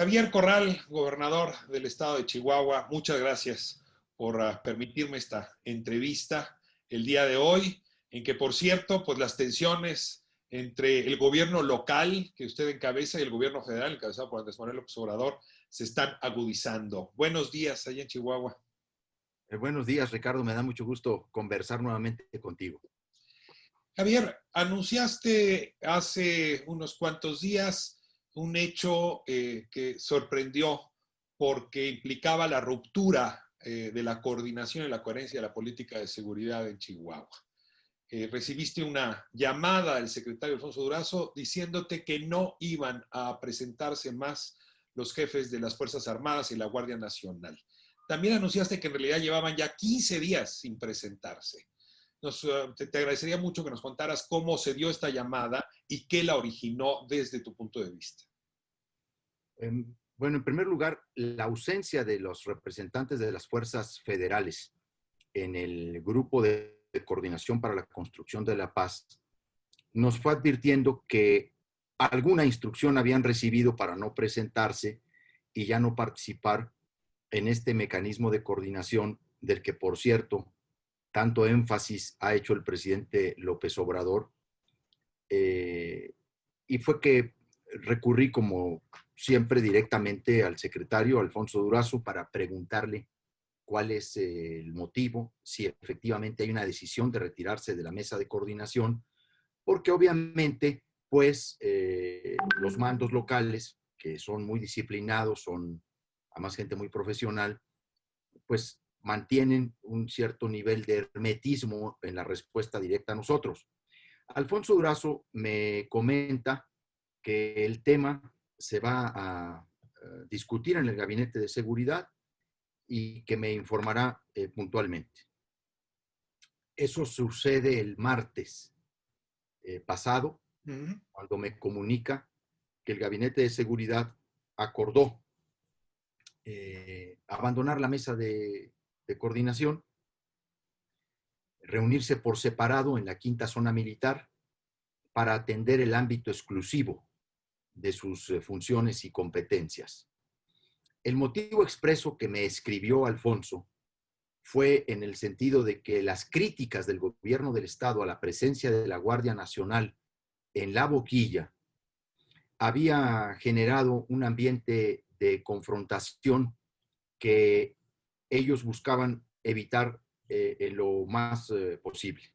Javier Corral, gobernador del estado de Chihuahua, muchas gracias por permitirme esta entrevista el día de hoy, en que, por cierto, pues las tensiones entre el gobierno local que usted encabeza y el gobierno federal, encabezado por Andrés Manuel López Obrador, se están agudizando. Buenos días allá en Chihuahua. Buenos días, Ricardo. Me da mucho gusto conversar nuevamente contigo. Javier, anunciaste hace unos cuantos días un hecho que sorprendió porque implicaba la ruptura de la coordinación y la coherencia de la política de seguridad en Chihuahua. Recibiste una llamada del secretario Alfonso Durazo diciéndote que no iban a presentarse más los jefes de las Fuerzas Armadas y la Guardia Nacional. También anunciaste que en realidad llevaban ya 15 días sin presentarse. Te agradecería mucho que nos contaras cómo se dio esta llamada y qué la originó desde tu punto de vista. Bueno, en primer lugar, la ausencia de los representantes de las fuerzas federales en el grupo de coordinación para la construcción de la paz nos fue advirtiendo que alguna instrucción habían recibido para no presentarse y ya no participar en este mecanismo de coordinación del que, por cierto, tanto énfasis ha hecho el presidente López Obrador. Y fue que recurrí, como siempre, directamente al secretario Alfonso Durazo para preguntarle cuál es el motivo, si efectivamente hay una decisión de retirarse de la mesa de coordinación, porque obviamente, pues, los mandos locales, que son muy disciplinados, son además gente muy profesional, pues mantienen un cierto nivel de hermetismo en la respuesta directa a nosotros. Alfonso Durazo me comenta que el tema se va a discutir en el Gabinete de Seguridad y que me informará puntualmente. Eso sucede el martes pasado, cuando me comunica que el Gabinete de Seguridad acordó abandonar la mesa de coordinación, reunirse por separado en la quinta zona militar para atender el ámbito exclusivo de sus funciones y competencias. El motivo expreso que me escribió Alfonso fue en el sentido de que las críticas del gobierno del Estado a la presencia de la Guardia Nacional en La Boquilla había generado un ambiente de confrontación que ellos buscaban evitar en lo más posible.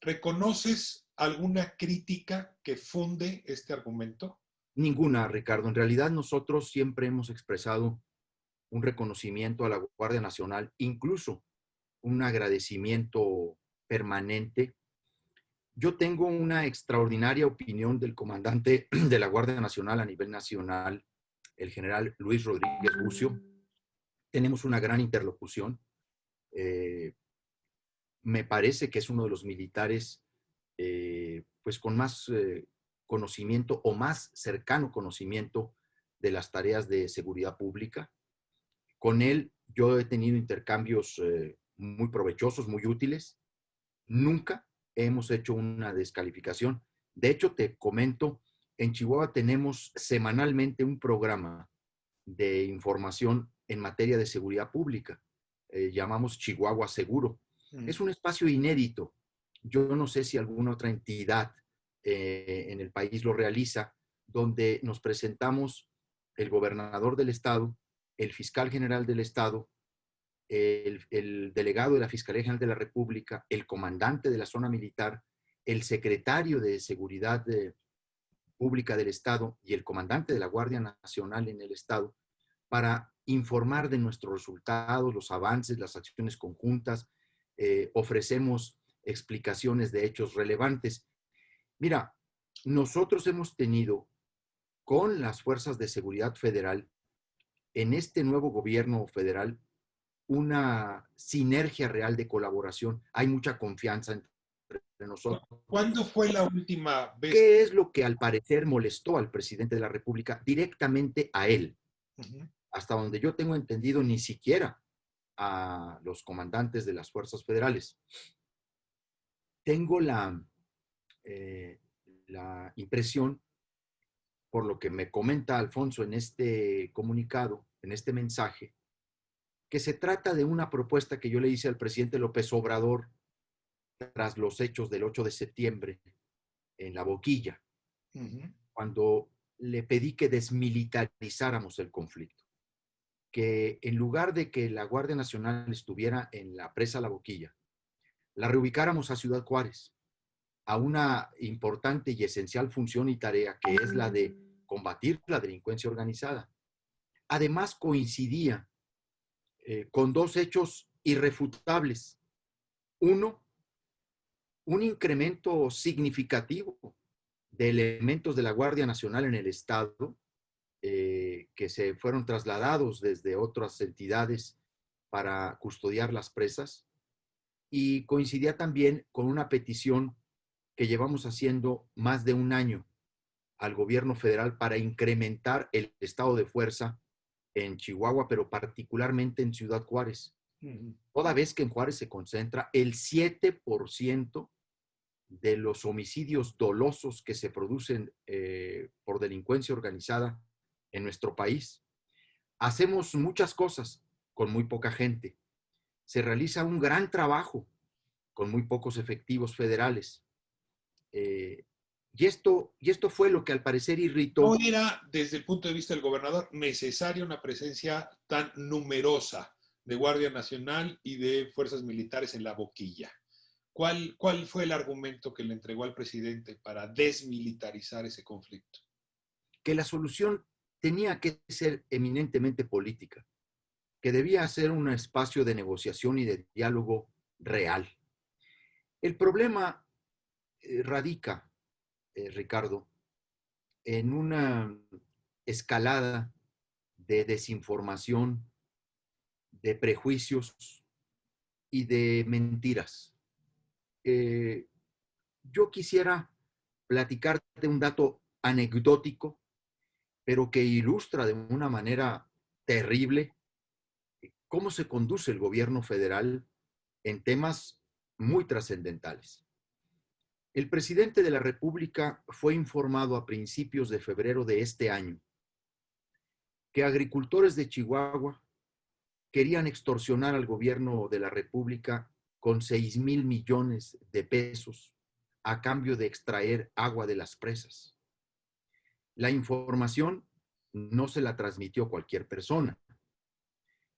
¿Reconoces alguna crítica que funde este argumento? Ninguna, Ricardo. En realidad nosotros siempre hemos expresado un reconocimiento a la Guardia Nacional, incluso un agradecimiento permanente. Yo tengo una extraordinaria opinión del comandante de la Guardia Nacional a nivel nacional, el general Luis Rodríguez Bucio. Tenemos una gran interlocución. Me parece que es uno de los militares pues con más conocimiento o más cercano conocimiento de las tareas de seguridad pública. Con él yo he tenido intercambios muy provechosos, muy útiles. Nunca hemos hecho una descalificación. De hecho, te comento, en Chihuahua tenemos semanalmente un programa de información en materia de seguridad pública. Llamamos Chihuahua Seguro. Es un espacio inédito. Yo no sé si alguna otra entidad en el país lo realiza, donde nos presentamos el gobernador del estado, el fiscal general del estado, el delegado de la Fiscalía General de la República, el comandante de la zona militar, el secretario de Seguridad Pública del Estado y el comandante de la Guardia Nacional en el Estado, para informar de nuestros resultados, los avances, las acciones conjuntas. Ofrecemos explicaciones de hechos relevantes. Mira, nosotros hemos tenido con las fuerzas de seguridad federal, en este nuevo gobierno federal, una sinergia real de colaboración. Hay mucha confianza entre nosotros. ¿Cuándo fue la última vez? ¿Qué es lo que al parecer molestó al presidente de la República? Directamente a él. Hasta donde yo tengo entendido, ni siquiera a los comandantes de las fuerzas federales. Tengo la impresión por lo que me comenta Alfonso en este comunicado, en este mensaje, que se trata de una propuesta que yo le hice al presidente López Obrador tras los hechos del 8 de septiembre en La Boquilla, cuando le pedí que desmilitarizáramos el conflicto, que en lugar de que la Guardia Nacional estuviera en la presa La Boquilla, la reubicáramos a Ciudad Juárez, a una importante y esencial función y tarea que es la de combatir la delincuencia organizada. Además, coincidía con dos hechos irrefutables. Uno, un incremento significativo de elementos de la Guardia Nacional en el Estado, que se fueron trasladados desde otras entidades para custodiar las presas, y coincidía también con una petición que llevamos haciendo más de un año al gobierno federal para incrementar el estado de fuerza en Chihuahua, pero particularmente en Ciudad Juárez. Toda vez que en Juárez se concentra el 7% de los homicidios dolosos que se producen por delincuencia organizada en nuestro país. Hacemos muchas cosas con muy poca gente. Se realiza un gran trabajo con muy pocos efectivos federales. Y esto fue lo que al parecer irritó. ¿No era, desde el punto de vista del gobernador, necesaria una presencia tan numerosa de Guardia Nacional y de fuerzas militares en La Boquilla? ¿Cuál fue el argumento que le entregó al presidente para desmilitarizar ese conflicto? Que la solución tenía que ser eminentemente política, que debía ser un espacio de negociación y de diálogo real. El problema radica, Ricardo, en una escalada de desinformación, de prejuicios y de mentiras. Yo quisiera platicarte un dato anecdótico, pero que ilustra de una manera terrible cómo se conduce el gobierno federal en temas muy trascendentales. El presidente de la República fue informado a principios de febrero de este año que agricultores de Chihuahua querían extorsionar al gobierno de la República con 6,000 millones de pesos a cambio de extraer agua de las presas. La información no se la transmitió cualquier persona.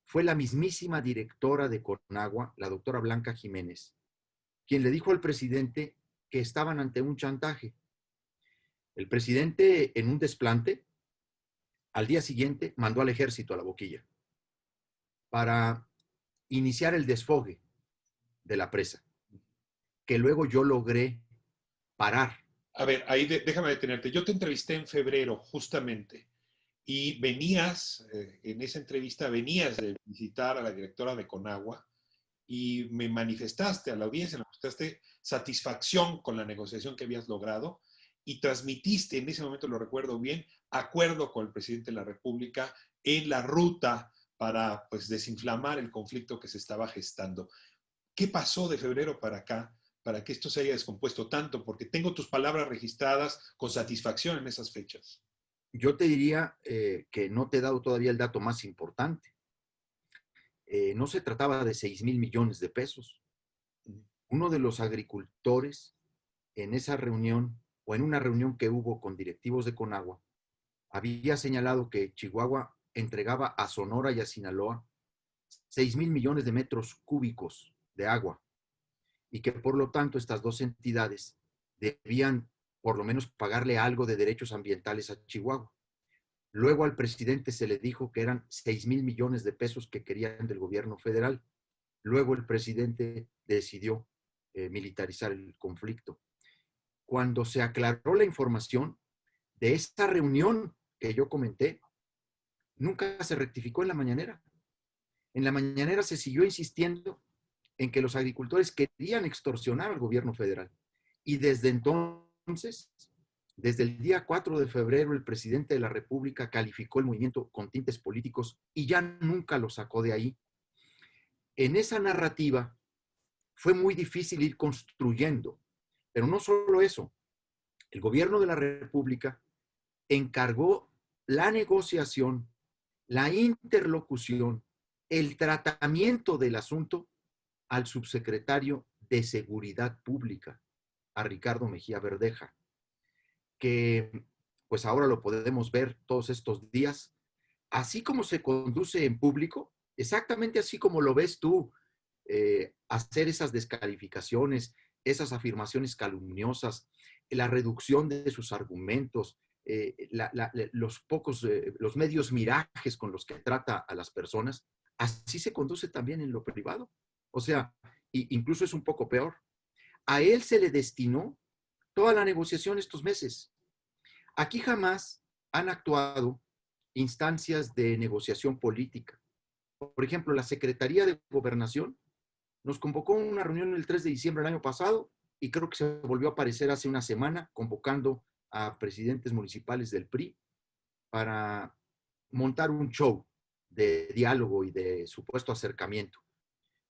Fue la mismísima directora de Conagua, la doctora Blanca Jiménez, quien le dijo al presidente que estaban ante un chantaje. El presidente, en un desplante, al día siguiente mandó al ejército a La Boquilla para iniciar el desfogue de la presa, que luego yo logré parar. A ver, ahí déjame detenerte. Yo te entrevisté en febrero, justamente, y venías, en esa entrevista, venías de visitar a la directora de Conagua y me manifestaste a la audiencia, manifestaste satisfacción con la negociación que habías logrado y transmitiste, en ese momento lo recuerdo bien, acuerdo con el presidente de la República en la ruta para pues, desinflamar el conflicto que se estaba gestando. ¿Qué pasó de febrero para acá para que esto se haya descompuesto tanto? Porque tengo tus palabras registradas con satisfacción en esas fechas. Yo te diría que no te he dado todavía el dato más importante. No se trataba de 6,000 millones de pesos. Uno de los agricultores en esa reunión o en una reunión que hubo con directivos de Conagua había señalado que Chihuahua entregaba a Sonora y a Sinaloa 6,000 millones de metros cúbicos de agua y que por lo tanto estas dos entidades debían por lo menos pagarle algo de derechos ambientales a Chihuahua. Luego al presidente se le dijo que eran 6,000 millones de pesos que querían del gobierno federal. Luego el presidente decidió militarizar el conflicto. Cuando se aclaró la información de esta reunión que yo comenté, nunca se rectificó en la mañanera. En la mañanera se siguió insistiendo en que los agricultores querían extorsionar al gobierno federal. Y desde entonces, desde el día 4 de febrero, el presidente de la República calificó el movimiento con tintes políticos y ya nunca lo sacó de ahí. En esa narrativa fue muy difícil ir construyendo, pero no solo eso. El gobierno de la República encargó la negociación, la interlocución, el tratamiento del asunto al subsecretario de Seguridad Pública, a Ricardo Mejía Verdeja, que pues ahora lo podemos ver todos estos días, así como se conduce en público, exactamente así como lo ves tú, hacer esas descalificaciones, esas afirmaciones calumniosas, la reducción de sus argumentos, los medios mirajes con los que trata a las personas, así se conduce también en lo privado. O sea, incluso es un poco peor. A él se le destinó toda la negociación estos meses. Aquí jamás han actuado instancias de negociación política. Por ejemplo, la Secretaría de Gobernación nos convocó a una reunión el 3 de diciembre del año pasado y creo que se volvió a aparecer hace una semana convocando a presidentes municipales del PRI para montar un show de diálogo y de supuesto acercamiento.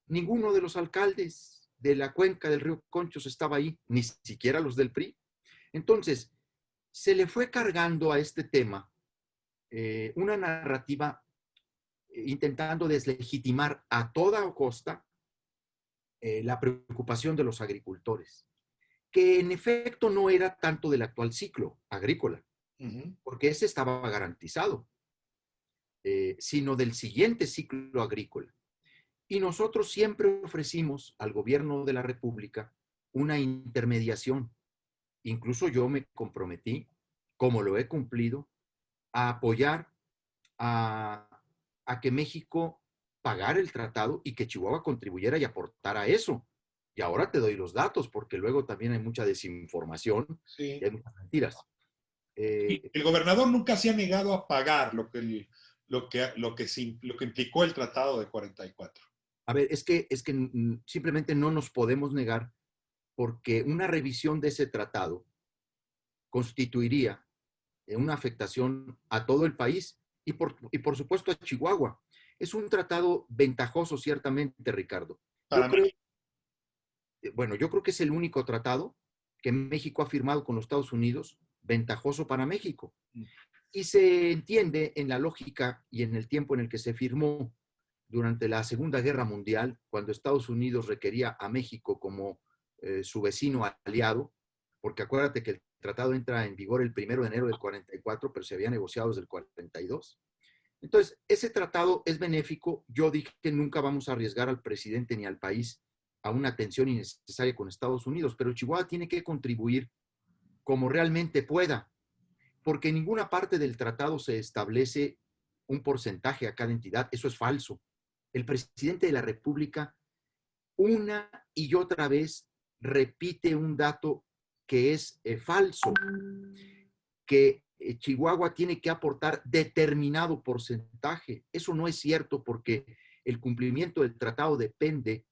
Ninguno de los alcaldes de la cuenca del río Conchos estaba ahí, ni siquiera los del PRI. Entonces, se le fue cargando a este tema una narrativa intentando deslegitimar a toda costa la preocupación de los agricultores, que en efecto no era tanto del actual ciclo agrícola, porque ese estaba garantizado, sino del siguiente ciclo agrícola. Y nosotros siempre ofrecimos al gobierno de la República una intermediación. Incluso yo me comprometí, como lo he cumplido, a apoyar a que México pagara el tratado y que Chihuahua contribuyera y aportara a eso. Y ahora te doy los datos, porque luego también hay mucha desinformación y Sí. hay muchas mentiras. Y el gobernador nunca se ha negado a pagar lo que implicó el Tratado de 44. A ver, es que simplemente no nos podemos negar porque una revisión de ese tratado constituiría una afectación a todo el país y por supuesto a Chihuahua. Es un tratado ventajoso, ciertamente, Ricardo. Para Yo creo que es el único tratado que México ha firmado con los Estados Unidos ventajoso para México. Y se entiende en la lógica y en el tiempo en el que se firmó durante la Segunda Guerra Mundial, cuando Estados Unidos requería a México como su vecino aliado, porque acuérdate que el tratado entra en vigor el 1 de enero del 44, pero se había negociado desde el 42. Entonces, ese tratado es benéfico. Yo dije que nunca vamos a arriesgar al presidente ni al país a una tensión innecesaria con Estados Unidos, pero Chihuahua tiene que contribuir como realmente pueda, porque en ninguna parte del tratado se establece un porcentaje a cada entidad. Eso es falso. El presidente de la República una y otra vez repite un dato que es falso, que Chihuahua tiene que aportar determinado porcentaje. Eso no es cierto porque el cumplimiento del tratado depende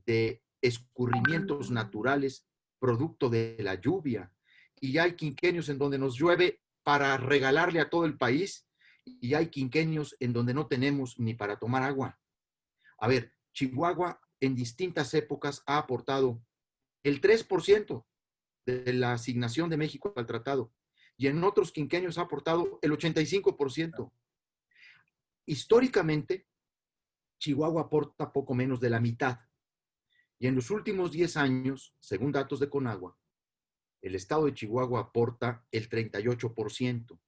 de escurrimientos naturales producto de la lluvia. Y hay quinquenios en donde nos llueve para regalarle a todo el país y hay quinquenios en donde no tenemos ni para tomar agua. A ver, Chihuahua en distintas épocas ha aportado el 3% de la asignación de México al tratado y en otros quinquenios ha aportado el 85%. Históricamente, Chihuahua aporta poco menos de la mitad. Y en los últimos 10 años, según datos de Conagua, el estado de Chihuahua aporta el 38%.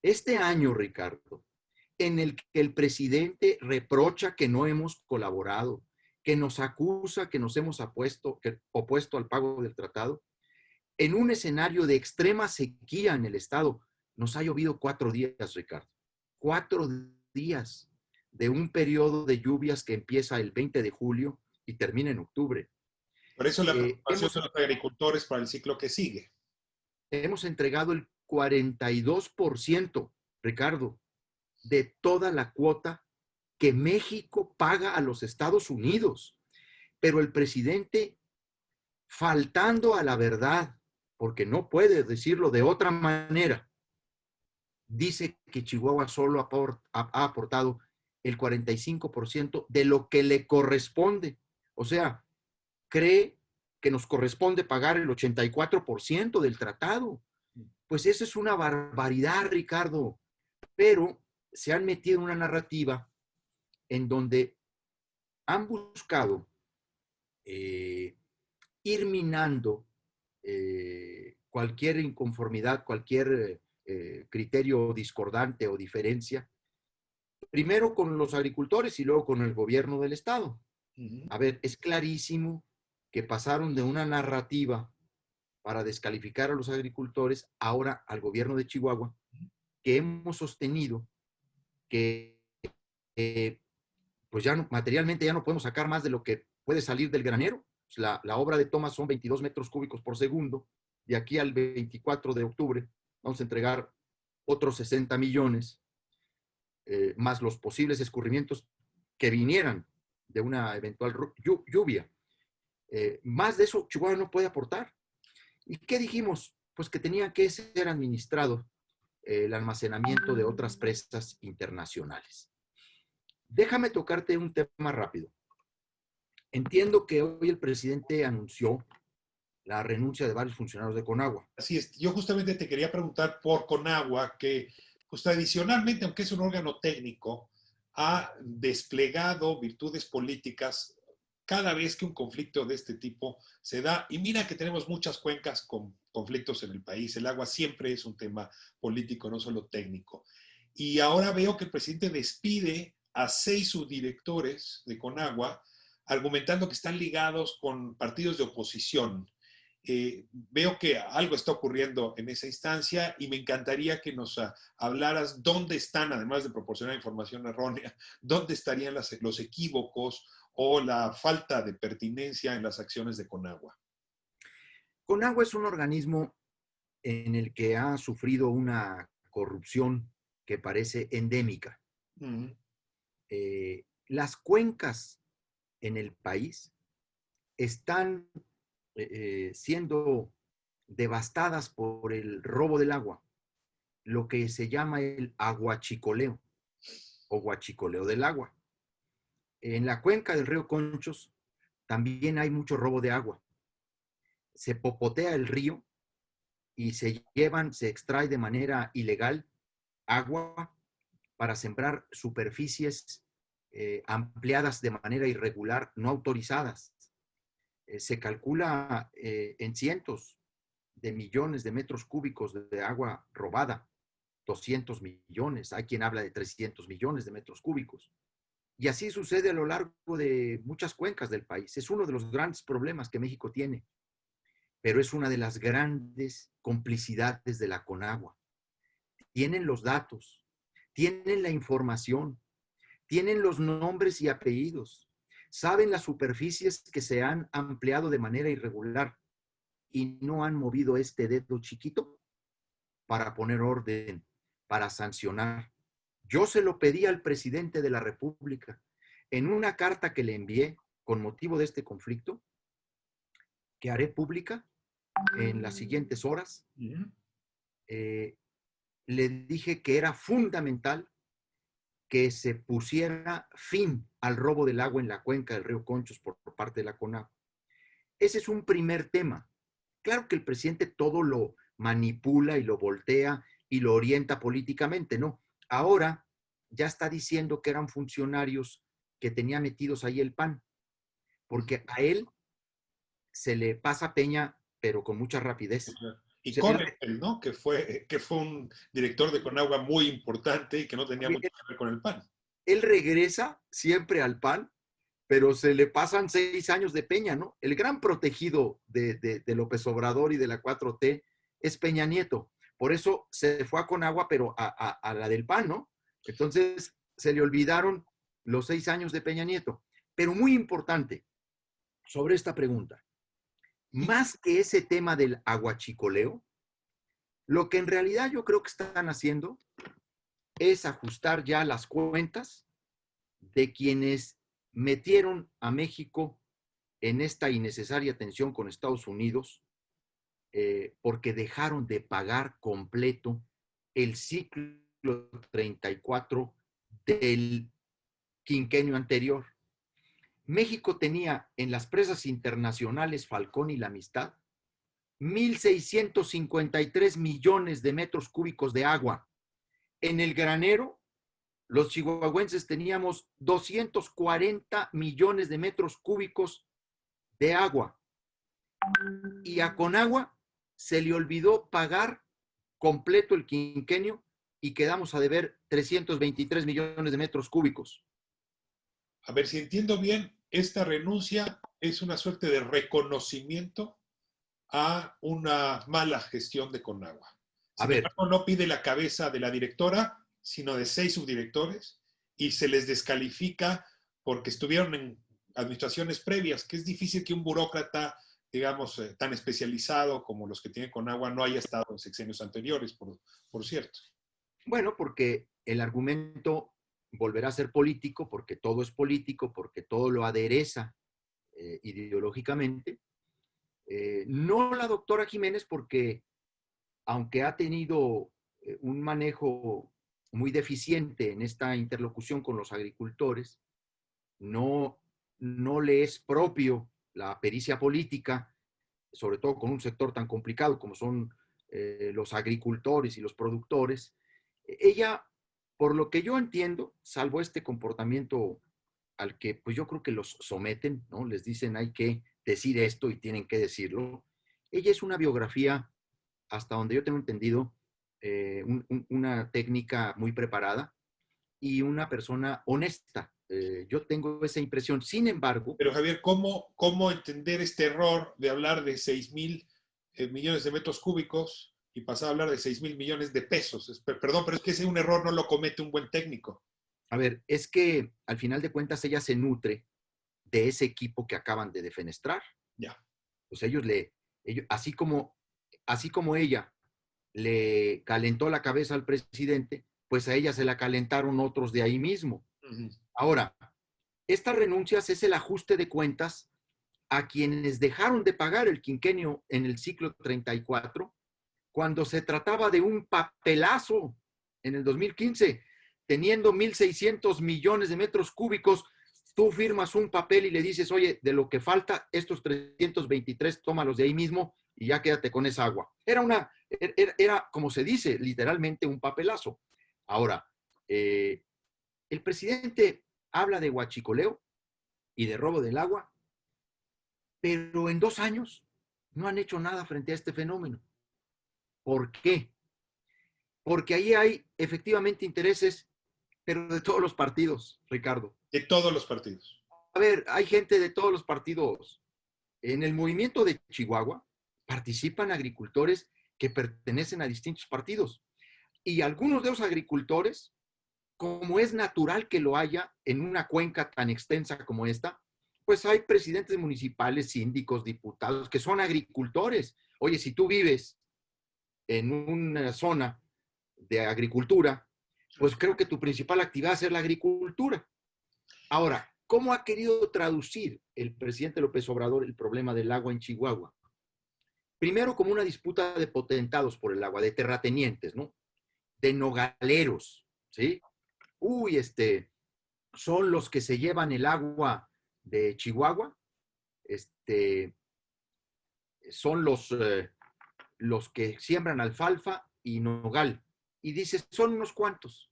Este año, Ricardo, en el que el presidente reprocha que no hemos colaborado, que nos acusa que nos hemos opuesto al pago del tratado, en un escenario de extrema sequía en el estado, nos ha llovido 4 días, Ricardo. 4 días de un periodo de lluvias que empieza el 20 de julio y termina en octubre. Por eso la preocupación de los agricultores para el ciclo que sigue. Hemos entregado el 42%, Ricardo, de toda la cuota que México paga a los Estados Unidos. Pero el presidente, faltando a la verdad, porque no puede decirlo de otra manera, dice que Chihuahua solo ha aportado el 45% de lo que le corresponde. O sea, cree que nos corresponde pagar el 84% del tratado. pues eso es una barbaridad, Ricardo. Pero se han metido en una narrativa en donde han buscado ir minando cualquier inconformidad, cualquier criterio discordante o diferencia, primero con los agricultores y luego con el gobierno del estado. A ver, es clarísimo que pasaron de una narrativa para descalificar a los agricultores ahora al gobierno de Chihuahua, que hemos sostenido que pues ya no, materialmente ya no podemos sacar más de lo que puede salir del granero. La obra de toma son 22 metros cúbicos por segundo. De aquí al 24 de octubre vamos a entregar otros 60 millones, más los posibles escurrimientos que vinieran de una eventual lluvia. Más de eso Chihuahua no puede aportar. ¿Y qué dijimos? Pues que tenía que ser administrado el almacenamiento de otras presas internacionales. Déjame tocarte un tema rápido. Entiendo que hoy el presidente anunció la renuncia de varios funcionarios de Conagua. Así es. Yo justamente te quería preguntar por Conagua, que pues tradicionalmente, aunque es un órgano técnico, ha desplegado virtudes políticas cada vez que un conflicto de este tipo se da. Y mira que tenemos muchas cuencas con conflictos en el país. El agua siempre es un tema político, no solo técnico. Y ahora veo que el presidente despide a 6 subdirectores de Conagua, argumentando que están ligados con partidos de oposición. Veo que algo está ocurriendo en esa instancia y me encantaría que nos hablaras dónde están, además de proporcionar información errónea, dónde estarían los equívocos o la falta de pertinencia en las acciones de Conagua. Conagua es un organismo en el que ha sufrido una corrupción que parece endémica. Las cuencas en el país están siendo devastadas por el robo del agua, lo que se llama el aguachicoleo o guachicoleo del agua. En la cuenca del río Conchos también hay mucho robo de agua. Se popotea el río y se extrae de manera ilegal agua para sembrar superficies ampliadas de manera irregular, no autorizadas. Se calcula en cientos de millones de metros cúbicos de agua robada, 200 millones, hay quien habla de 300 millones de metros cúbicos. Y así sucede a lo largo de muchas cuencas del país. Es uno de los grandes problemas que México tiene, pero es una de las grandes complicidades de la Conagua. Tienen los datos, tienen la información, tienen los nombres y apellidos, saben las superficies que se han ampliado de manera irregular y no han movido este dedo chiquito para poner orden, para sancionar. Yo se lo pedí al presidente de la República en una carta que le envié con motivo de este conflicto, que haré pública en las siguientes horas. Le dije que era fundamental que se pusiera fin al robo del agua en la cuenca del río Conchos por parte de la CONAGUA. Ese es un primer tema. Claro que el presidente todo lo manipula y lo voltea y lo orienta políticamente, ¿no? Ahora ya está diciendo que eran funcionarios que tenía metidos ahí el PAN, porque a él se le pasa Peña, pero con mucha rapidez. Y Conetel, ¿no? Que fue un director de Conagua muy importante y que no tenía mucho que ver con el PAN. Él regresa siempre al PAN, pero se le pasan 6 años de Peña, ¿no? El gran protegido de López Obrador y de la 4T es Peña Nieto. Por eso se fue a Conagua, pero a la del PAN, ¿no? Entonces se le olvidaron los 6 años de Peña Nieto. Pero muy importante sobre esta pregunta, más que ese tema del aguachicoleo, lo que en realidad yo creo que están haciendo es ajustar ya las cuentas de quienes metieron a México en esta innecesaria tensión con Estados Unidos porque dejaron de pagar completo el ciclo 34 del quinquenio anterior. México tenía en las presas internacionales Falcón y La Amistad 1,653 millones de metros cúbicos de agua. En el granero, los chihuahuenses teníamos 240 millones de metros cúbicos de agua. Y a Conagua se le olvidó pagar completo el quinquenio y quedamos a deber 323 millones de metros cúbicos. A ver, si entiendo bien, esta renuncia es una suerte de reconocimiento a una mala gestión de Conagua. A Sin ver, embargo, no pide la cabeza de la directora, sino de 6 subdirectores, y se les descalifica porque estuvieron en administraciones previas, que es difícil que un burócrata, digamos, tan especializado como los que tiene Conagua no haya estado en sexenios anteriores, por cierto. bueno, porque el argumento volverá a ser político, porque todo es político, porque todo lo adereza ideológicamente. No la doctora Jiménez, porque aunque ha tenido un manejo muy deficiente en esta interlocución con los agricultores, no le es propio la pericia política, sobre todo con un sector tan complicado como son los agricultores y los productores. Ella, por lo que yo entiendo, salvo este comportamiento al que pues yo creo que los someten, ¿no? Les dicen hay que decir esto y tienen que decirlo. Ella es una biografía, hasta donde yo tengo entendido, una técnica muy preparada y una persona honesta. Yo tengo esa impresión. Sin embargo, Pero Javier, ¿cómo entender este error de hablar de 6,000 millones de metros cúbicos y pasar a hablar de 6,000 millones de pesos? Perdón, pero es que ese un error no lo comete un buen técnico. a ver, es que al final de cuentas ella se nutre de ese equipo que acaban de defenestrar. Ya. Pues ellos, así como ella le calentó la cabeza al presidente, pues a ella se la calentaron otros de ahí mismo. Uh-huh. Ahora, estas renuncias es el ajuste de cuentas a quienes dejaron de pagar el quinquenio en el ciclo 34, cuando se trataba de un papelazo en el 2015, teniendo 1,600 millones de metros cúbicos, tú firmas un papel y le dices, oye, de lo que falta, estos 323, tómalos de ahí mismo y ya quédate con esa agua. Era como se dice, literalmente un papelazo. Ahora, el presidente habla de huachicoleo y de robo del agua, pero en 2 años no han hecho nada frente a este fenómeno. ¿Por qué? Porque ahí hay efectivamente intereses, pero de todos los partidos, Ricardo. De todos los partidos. A ver, hay gente de todos los partidos. En el movimiento de Chihuahua participan agricultores que pertenecen a distintos partidos. Y algunos de esos agricultores, como es natural que lo haya en una cuenca tan extensa como esta, pues hay presidentes municipales, síndicos, diputados que son agricultores. Oye, si tú vives en una zona de agricultura, pues creo que tu principal actividad es la agricultura. Ahora, ¿cómo ha querido traducir el presidente López Obrador el problema del agua en Chihuahua? Primero, como una disputa de potentados por el agua, de terratenientes, ¿no? De nogaleros, ¿sí? Uy, son los que se llevan el agua de Chihuahua, son los que siembran alfalfa y nogal. Y dices, son unos cuantos.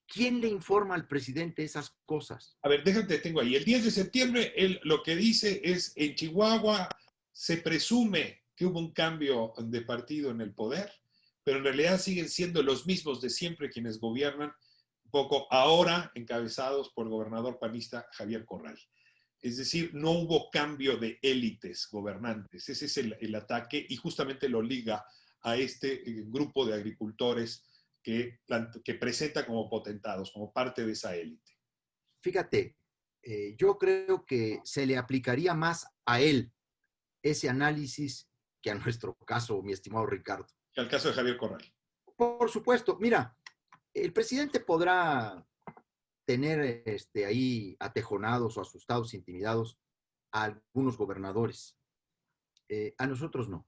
¿Quién le informa al presidente esas cosas? A ver, déjate, tengo ahí. El 10 de septiembre, él lo que dice es, en Chihuahua se presume que hubo un cambio de partido en el poder, pero en realidad siguen siendo los mismos de siempre quienes gobiernan, un poco ahora encabezados por el gobernador panista Javier Corral. Es decir, no hubo cambio de élites gobernantes. Ese es el ataque y justamente lo liga a este grupo de agricultores que presenta como potentados, como parte de esa élite. Fíjate, yo creo que se le aplicaría más a él ese análisis que a nuestro caso, mi estimado Ricardo. Al caso de Javier Corral. Por supuesto, mira, el presidente podrá tener ahí atejonados o asustados, intimidados a algunos gobernadores. A nosotros no.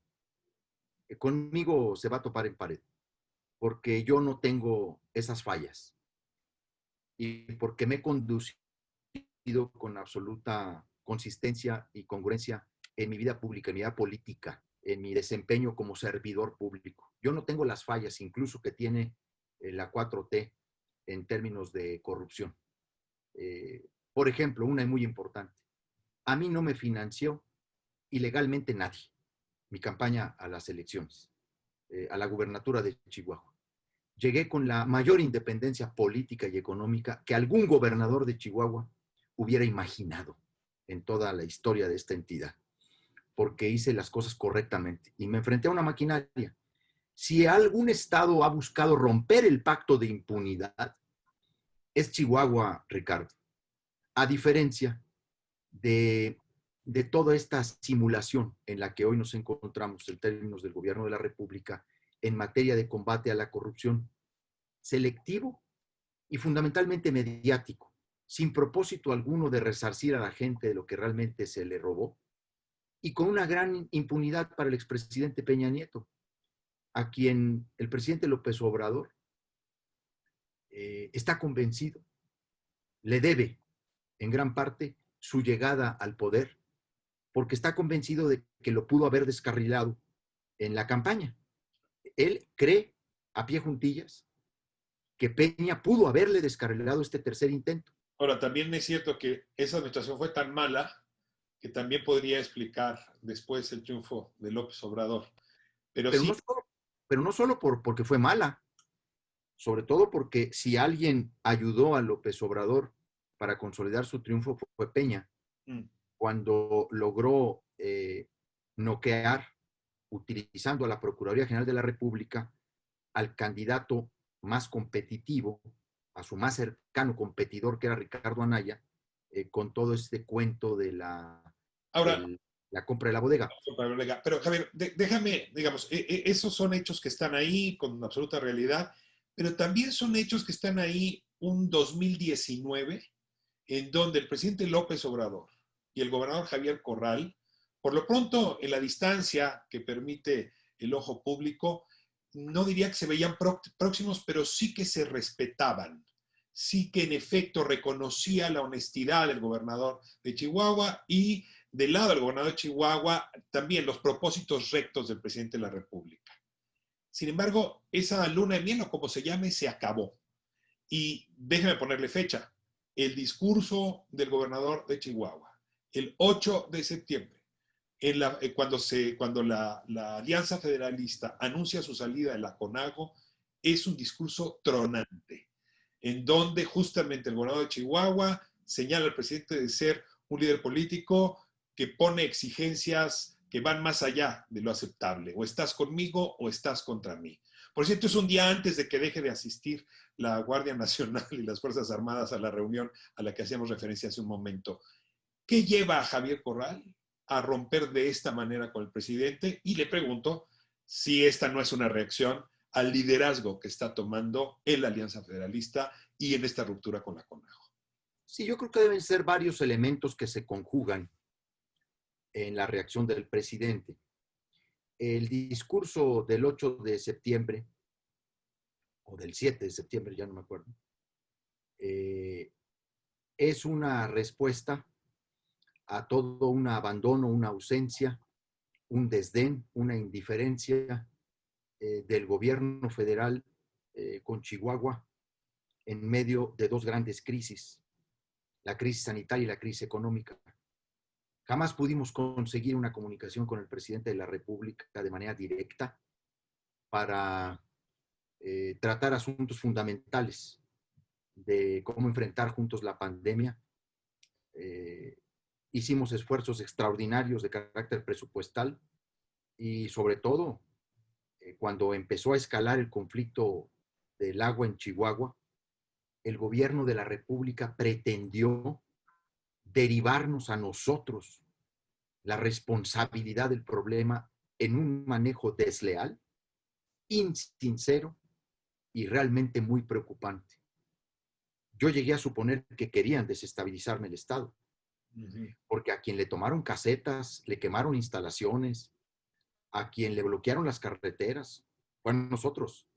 Conmigo se va a topar en pared, porque yo no tengo esas fallas y porque me he conducido con absoluta consistencia y congruencia en mi vida pública, en mi vida política. en mi desempeño como servidor público. Yo no tengo las fallas, incluso que tiene la 4T en términos de corrupción. Por ejemplo, una muy importante. A mí no me financió ilegalmente nadie mi campaña a las elecciones, a la gubernatura de Chihuahua. Llegué con la mayor independencia política y económica que algún gobernador de Chihuahua hubiera imaginado en toda la historia de esta entidad, porque hice las cosas correctamente y me enfrenté a una maquinaria. Si algún estado ha buscado romper el pacto de impunidad, es Chihuahua, Ricardo. A diferencia de toda esta simulación en la que hoy nos encontramos en términos del gobierno de la República en materia de combate a la corrupción, selectivo y fundamentalmente mediático, sin propósito alguno de resarcir a la gente de lo que realmente se le robó, y con una gran impunidad para el expresidente Peña Nieto, a quien el presidente López Obrador está convencido, le debe en gran parte su llegada al poder, porque está convencido de que lo pudo haber descarrilado en la campaña. Él cree, a pie juntillas, que Peña pudo haberle descarrilado este tercer intento. Ahora, también es cierto que esa administración fue tan mala que también podría explicar después el triunfo de López Obrador. Pero Pero sí, no solo porque fue mala, sobre todo porque si alguien ayudó a López Obrador para consolidar su triunfo fue Peña, cuando logró noquear, utilizando a la Procuraduría General de la República, al candidato más competitivo, a su más cercano competidor, que era Ricardo Anaya, con todo este cuento de ahora, la compra de la bodega. pero Javier, déjame, digamos, esos son hechos que están ahí con absoluta realidad, pero también son hechos que están ahí un 2019, en donde el presidente López Obrador y el gobernador Javier Corral, por lo pronto en la distancia que permite el ojo público, no diría que se veían próximos, pero sí que se respetaban, sí que en efecto reconocía la honestidad del gobernador de Chihuahua y del lado del gobernador de Chihuahua también los propósitos rectos del presidente de la República. Sin embargo, esa luna de miel, o como se llame, se acabó. Y déjeme ponerle fecha. El discurso del gobernador de Chihuahua, el 8 de septiembre, cuando la Alianza Federalista anuncia su salida de la CONAGO, es un discurso tronante, en donde justamente el gobernador de Chihuahua señala al presidente de ser un líder político que pone exigencias que van más allá de lo aceptable. O estás conmigo o estás contra mí. Por cierto, es un día antes de que deje de asistir la Guardia Nacional y las Fuerzas Armadas a la reunión a la que hacíamos referencia hace un momento. ¿Qué lleva a Javier Corral a romper de esta manera con el presidente? Y le pregunto si esta no es una reacción al liderazgo que está tomando en la Alianza Federalista y en esta ruptura con la CONAGO. Sí, yo creo que deben ser varios elementos que se conjugan en la reacción del presidente. El discurso del 8 de septiembre, o del 7 de septiembre, ya no me acuerdo, es una respuesta a todo un abandono, una ausencia, un desdén, una indiferencia del gobierno federal con Chihuahua en medio de dos grandes crisis, la crisis sanitaria y la crisis económica. Jamás pudimos conseguir una comunicación con el presidente de la República de manera directa para tratar asuntos fundamentales de cómo enfrentar juntos la pandemia. Hicimos esfuerzos extraordinarios de carácter presupuestal y sobre todo cuando empezó a escalar el conflicto del agua en Chihuahua, el gobierno de la República pretendió derivarnos a nosotros la responsabilidad del problema en un manejo desleal, insincero y realmente muy preocupante. Yo llegué a suponer que querían desestabilizarme el Estado, porque a quien le tomaron casetas, le quemaron instalaciones, a quien le bloquearon las carreteras, fueron nosotros,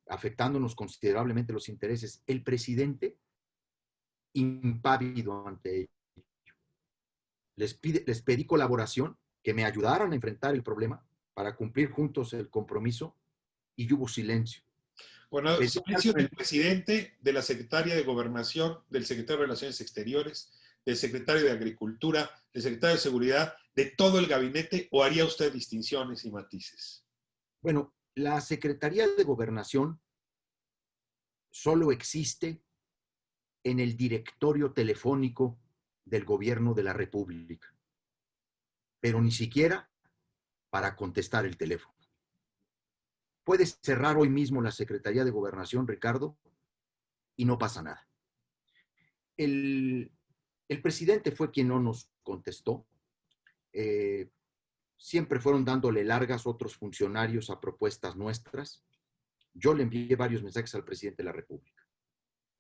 afectándonos considerablemente los intereses. El presidente, impávido ante ello, les pedí colaboración que me ayudaran a enfrentar el problema para cumplir juntos el compromiso, y hubo silencio. Bueno, Pedí hablar silencio con del el... presidente, de la secretaria de Gobernación, del secretario de Relaciones Exteriores, del secretario de Agricultura, del secretario de Seguridad, de todo el gabinete, o haría usted distinciones y matices? Bueno, la Secretaría de Gobernación solo existe en el directorio telefónico del gobierno de la República, pero ni siquiera para contestar el teléfono. Puedes cerrar hoy mismo la Secretaría de Gobernación, Ricardo, y no pasa nada. El, el presidente fue quien no nos contestó. Eh, Siempre fueron dándole largas otros funcionarios a propuestas nuestras. Yo le envié varios mensajes al presidente de la República.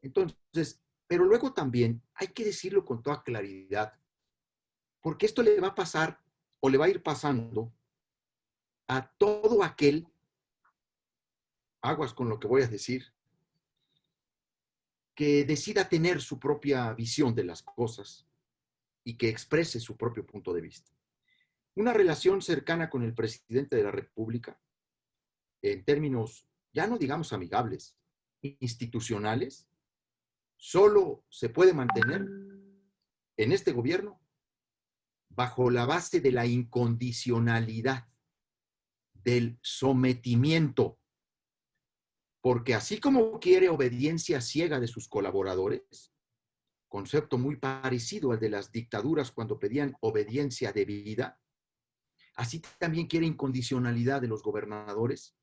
Entonces, pero luego también hay que decirlo con toda claridad, porque esto le va a pasar o le va a ir pasando a todo aquel, aguas con lo que voy a decir, que decida tener su propia visión de las cosas y que exprese su propio punto de vista. Una relación cercana con el presidente de la República, en términos, ya no digamos amigables, institucionales, solo se puede mantener en este gobierno bajo la base de la incondicionalidad, del sometimiento, porque así como quiere obediencia ciega de sus colaboradores, concepto muy parecido al de las dictaduras cuando pedían obediencia debida, así también quiere incondicionalidad de los gobernadores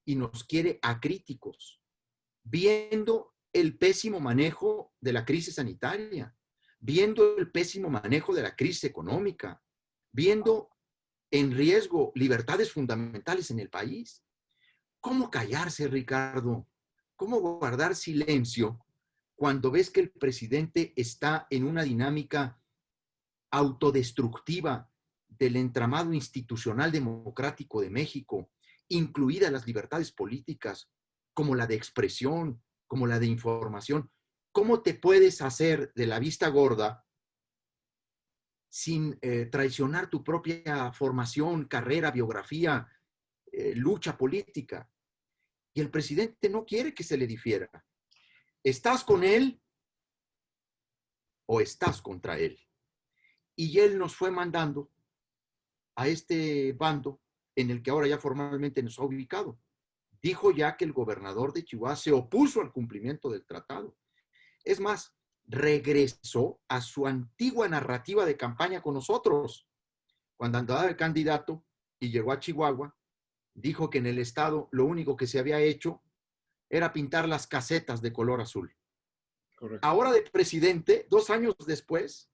y nos quiere acríticos, viendo el pésimo manejo de la crisis sanitaria, viendo el pésimo manejo de la crisis económica, viendo en riesgo libertades fundamentales en el país. ¿Cómo callarse, Ricardo? ¿Cómo guardar silencio cuando ves que el presidente está en una dinámica autodestructiva del entramado institucional democrático de México, incluidas las libertades políticas, como la de expresión, como la de información? ¿Cómo te puedes hacer de la vista gorda sin traicionar tu propia formación, carrera, biografía, lucha política? Y el presidente no quiere que se le difiera. ¿Estás con él o estás contra él? Y él nos fue mandando a este bando en el que ahora ya formalmente nos ha ubicado. Dijo ya que el gobernador de Chihuahua se opuso al cumplimiento del tratado. Es más, regresó a su antigua narrativa de campaña con nosotros. Cuando andaba de candidato y llegó a Chihuahua, dijo que en el estado lo único que se había hecho era pintar las casetas de color azul. Correcto. Ahora de presidente, 2 años después,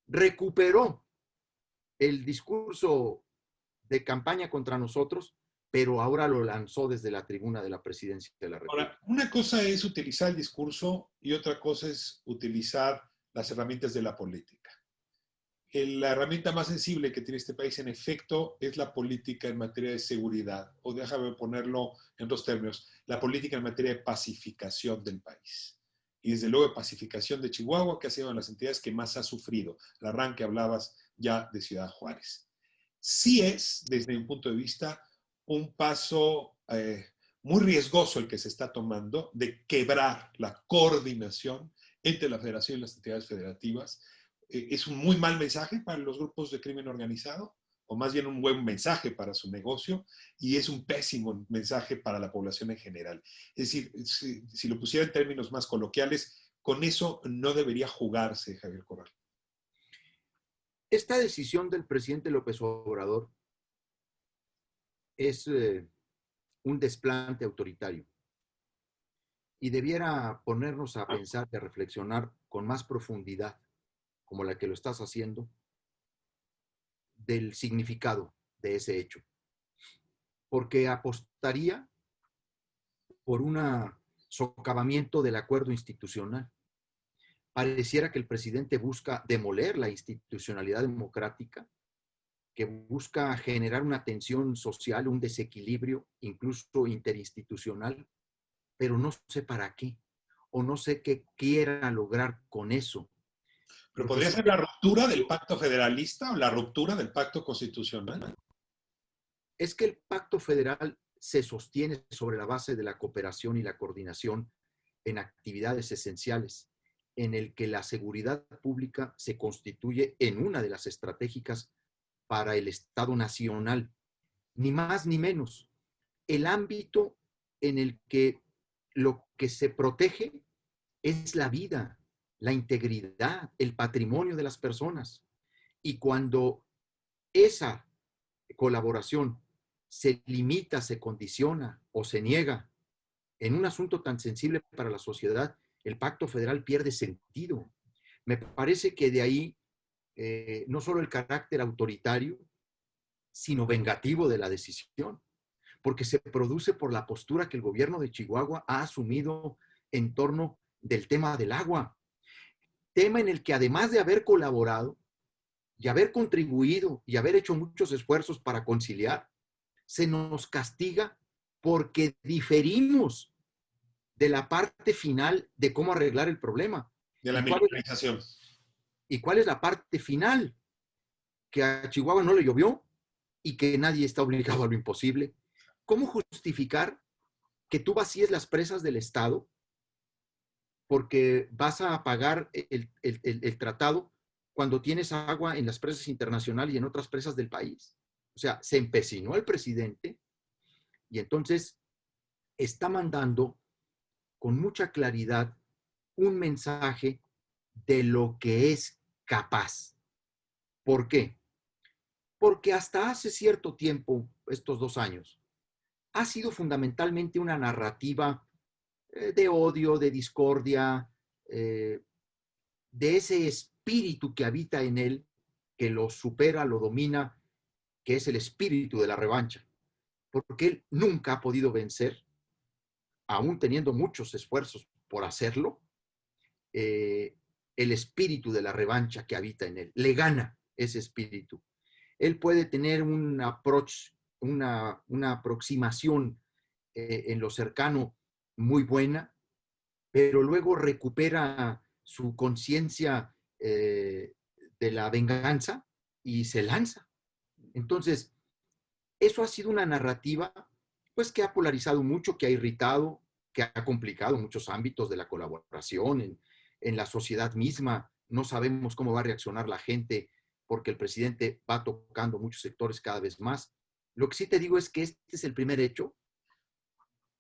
recuperó el discurso de campaña contra nosotros, pero ahora lo lanzó desde la tribuna de la presidencia de la República. Ahora, una cosa es utilizar el discurso y otra cosa es utilizar las herramientas de la política. La herramienta más sensible que tiene este país, en efecto, es la política en materia de seguridad, o déjame ponerlo en dos términos, la política en materia de pacificación del país. Y desde luego de pacificación de Chihuahua, que ha sido una de las entidades que más ha sufrido. El arranque hablabas ya de Ciudad Juárez. Sí es, desde mi punto de vista, un paso muy riesgoso el que se está tomando de quebrar la coordinación entre la Federación y las entidades federativas. Es un muy mal mensaje para los grupos de crimen organizado, o más bien un buen mensaje para su negocio, y es un pésimo mensaje para la población en general. Es decir, si lo pusiera en términos más coloquiales, con eso no debería jugarse, Javier Corral. Esta decisión del presidente López Obrador es un desplante autoritario y debiera ponernos a pensar y a reflexionar con más profundidad, como la que lo estás haciendo, del significado de ese hecho. Porque apostaría por un socavamiento del acuerdo institucional. Pareciera que el presidente busca demoler la institucionalidad democrática, que busca generar una tensión social, un desequilibrio, incluso interinstitucional, pero no sé para qué, o no sé qué quiera lograr con eso. ¿Pero Lo que podría sí, ser la ruptura del pacto federalista o la ruptura del pacto constitucional? es que el pacto federal se sostiene sobre la base de la cooperación y la coordinación en actividades esenciales, en el que la seguridad pública se constituye en una de las estratégicas para el Estado nacional, ni más ni menos. El ámbito en el que lo que se protege es la vida, la integridad, el patrimonio de las personas. Y cuando esa colaboración se limita, se condiciona o se niega en un asunto tan sensible para la sociedad, el pacto federal pierde sentido. Me parece que de ahí no solo el carácter autoritario, sino vengativo de la decisión, porque se produce por la postura que el gobierno de Chihuahua ha asumido en torno del tema del agua, tema en el que además de haber colaborado y haber contribuido y haber hecho muchos esfuerzos para conciliar, se nos castiga porque diferimos de la parte final de cómo arreglar el problema. De la ¿Y militarización. cuál es la parte final? Que a Chihuahua no le llovió y que nadie está obligado a lo imposible. ¿Cómo justificar que tú vacíes las presas del Estado porque vas a pagar el tratado cuando tienes agua en las presas internacionales y en otras presas del país? O sea, se empecinó el presidente y entonces está mandando con mucha claridad un mensaje de lo que es capaz. ¿Por qué? Porque hasta hace cierto tiempo, estos 2 años, ha sido fundamentalmente una narrativa de odio, de discordia, de ese espíritu que habita en él, que lo supera, lo domina, que es el espíritu de la revancha. Porque él nunca ha podido vencer, aún teniendo muchos esfuerzos por hacerlo, el espíritu de la revancha que habita en él. Le gana ese espíritu. Él puede tener un approach, una aproximación en lo cercano muy buena, pero luego recupera su conciencia de la venganza y se lanza. Entonces, eso ha sido una narrativa pues que ha polarizado mucho, que ha irritado, que ha complicado muchos ámbitos de la colaboración en la sociedad misma. No sabemos cómo va a reaccionar la gente porque el presidente va tocando muchos sectores cada vez más. Lo que sí te digo es que este es el primer hecho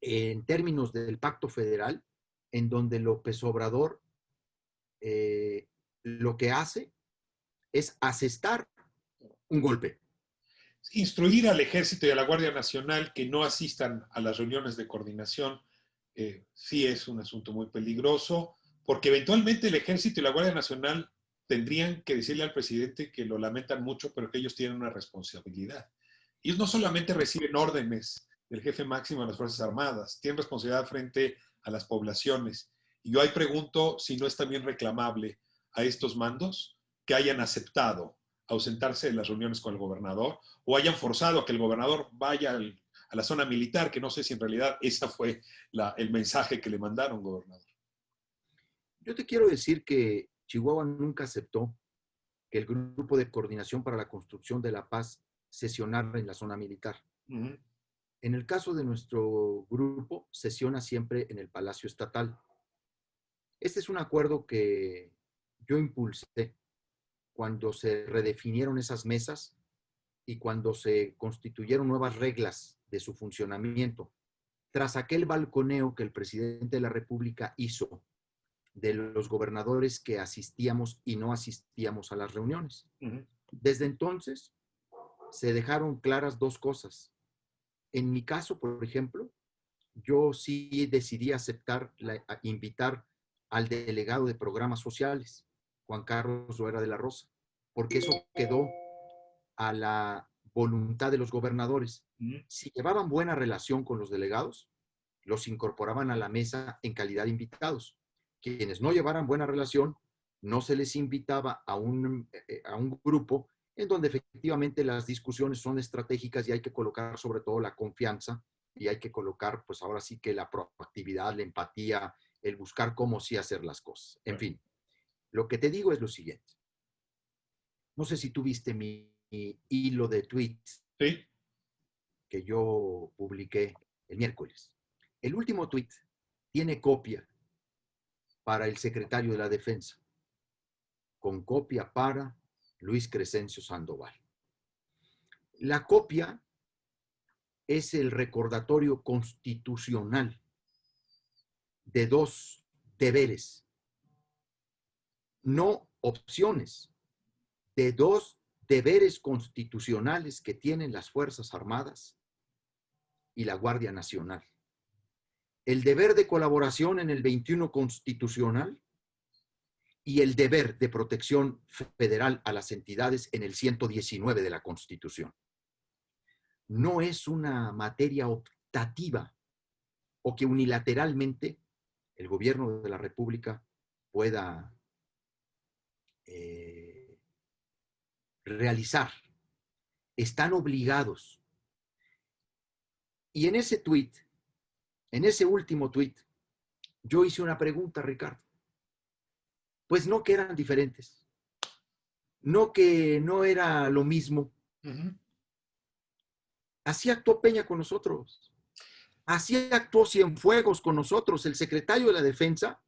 en términos del pacto federal en donde López Obrador lo que hace es asestar un golpe. Instruir al Ejército y a la Guardia Nacional que no asistan a las reuniones de coordinación sí es un asunto muy peligroso, porque eventualmente el Ejército y la Guardia Nacional tendrían que decirle al presidente que lo lamentan mucho, pero que ellos tienen una responsabilidad. Ellos no solamente reciben órdenes del jefe máximo de las Fuerzas Armadas, tienen responsabilidad frente a las poblaciones. Y yo ahí pregunto si no es también reclamable a estos mandos que hayan aceptado ausentarse de las reuniones con el gobernador o hayan forzado a que el gobernador vaya a la zona militar, que no sé si en realidad ese fue el mensaje que le mandaron, gobernador. Yo te quiero decir que Chihuahua nunca aceptó que el Grupo de Coordinación para la Construcción de la Paz sesionara en la zona militar. Uh-huh. En el caso de nuestro grupo, sesiona siempre en el Palacio Estatal. Este es un acuerdo que yo impulsé cuando se redefinieron esas mesas y cuando se constituyeron nuevas reglas de su funcionamiento, tras aquel balconeo que el presidente de la República hizo de los gobernadores que asistíamos y no asistíamos a las reuniones. Uh-huh. Desde entonces se dejaron claras dos cosas. En mi caso, por ejemplo, yo sí decidí invitar al delegado de programas sociales, Juan Carlos Loera de la Rosa, porque eso quedó a la voluntad de los gobernadores. Uh-huh. Si llevaban buena relación con los delegados, los incorporaban a la mesa en calidad de invitados. Quienes no llevaran buena relación, no se les invitaba a un grupo en donde efectivamente las discusiones son estratégicas y hay que colocar sobre todo la confianza y hay que colocar, pues ahora sí que la proactividad, la empatía, el buscar cómo sí hacer las cosas. En fin, Lo que te digo es lo siguiente. No sé si tú viste mi hilo de tweets Sí. que yo publiqué el miércoles. El último tweet tiene copia para el secretario de la Defensa, con copia para Luis Crescencio Sandoval. La copia es el recordatorio constitucional de dos deberes, no opciones, de dos deberes constitucionales que tienen las Fuerzas Armadas y la Guardia Nacional. El deber de colaboración en el 21 constitucional y el deber de protección federal a las entidades en el 119 de la Constitución. No es una materia optativa o que unilateralmente el gobierno de la República pueda realizar. Están obligados. Y en ese tuit, en ese último tuit, yo hice una pregunta, Ricardo. Pues no que eran diferentes, no que no era lo mismo. Así actuó Peña con nosotros. Así actuó Cienfuegos con nosotros. El secretario de la Defensa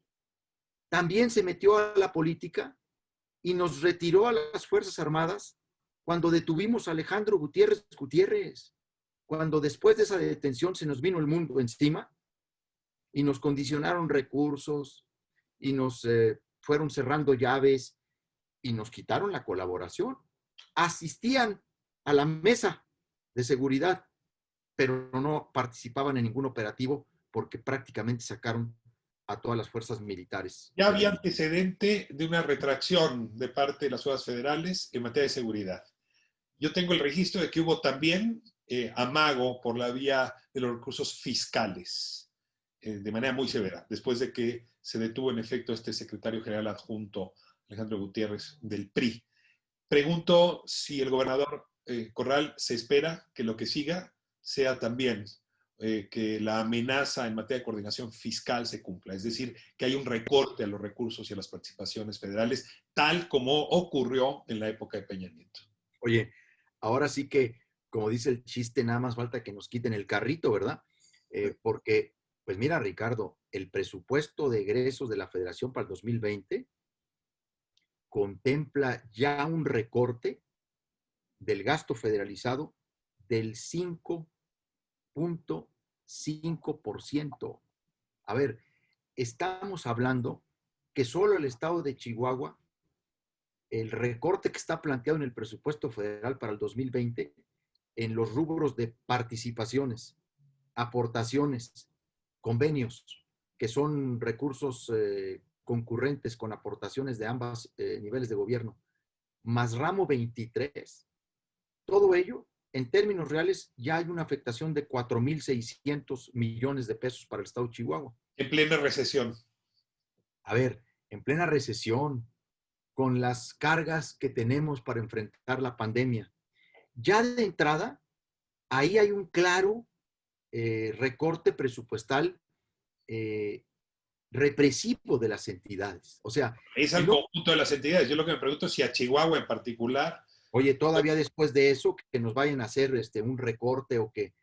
también se metió a la política y nos retiró a las Fuerzas Armadas cuando detuvimos a Alejandro Gutiérrez, cuando después de esa detención se nos vino el mundo encima y nos condicionaron recursos y nos fueron cerrando llaves y nos quitaron la colaboración. Asistían a la mesa de seguridad, pero no participaban en ningún operativo porque prácticamente sacaron a todas las fuerzas militares. Ya había antecedente de una retracción de parte de las fuerzas federales en materia de seguridad. Yo tengo el registro de que hubo también amago por la vía de los recursos fiscales, de manera muy severa, después de que se detuvo en efecto este secretario general adjunto, Alejandro Gutiérrez, del PRI. Pregunto si el gobernador Corral se espera que lo que siga sea también que la amenaza en materia de coordinación fiscal se cumpla, es decir, que hay un recorte a los recursos y a las participaciones federales, tal como ocurrió en la época de Peña Nieto. Oye, ahora sí que, como dice el chiste, nada más falta que nos quiten el carrito, ¿verdad? Porque, pues mira, Ricardo, el presupuesto de egresos de la Federación para el 2020 contempla ya un recorte del gasto federalizado del 5.5%. A ver, estamos hablando que solo el estado de Chihuahua, el recorte que está planteado en el presupuesto federal para el 2020 en los rubros de participaciones, aportaciones, convenios, que son recursos concurrentes con aportaciones de ambos niveles de gobierno, más ramo 23, todo ello, en términos reales, ya hay una afectación de 4.600 millones de pesos para el estado de Chihuahua. En plena recesión. A ver, en plena recesión, con las cargas que tenemos para enfrentar la pandemia, ya de entrada, ahí hay un claro recorte presupuestal represivo de las entidades. O sea, Es al conjunto de las entidades. Yo lo que me pregunto es si a Chihuahua en particular. Oye, todavía después de eso, que nos vayan a hacer un recorte o que...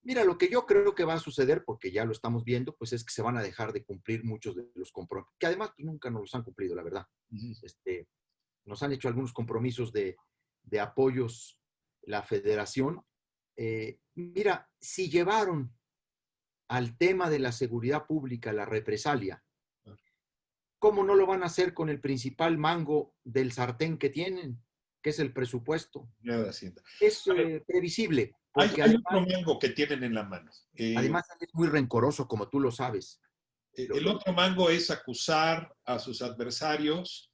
Mira, lo que yo creo que va a suceder, porque ya lo estamos viendo, pues es que se van a dejar de cumplir muchos de los compromisos, que además pues, nunca nos los han cumplido, la verdad. Nos han hecho algunos compromisos de apoyos la federación. Mira, si llevaron al tema de la seguridad pública la represalia, ¿cómo no lo van a hacer con el principal mango del sartén que tienen, que es el presupuesto? Es previsible. Hay además, otro mango que tienen en la mano. Además, es muy rencoroso, como tú lo sabes. El otro mango es acusar a sus adversarios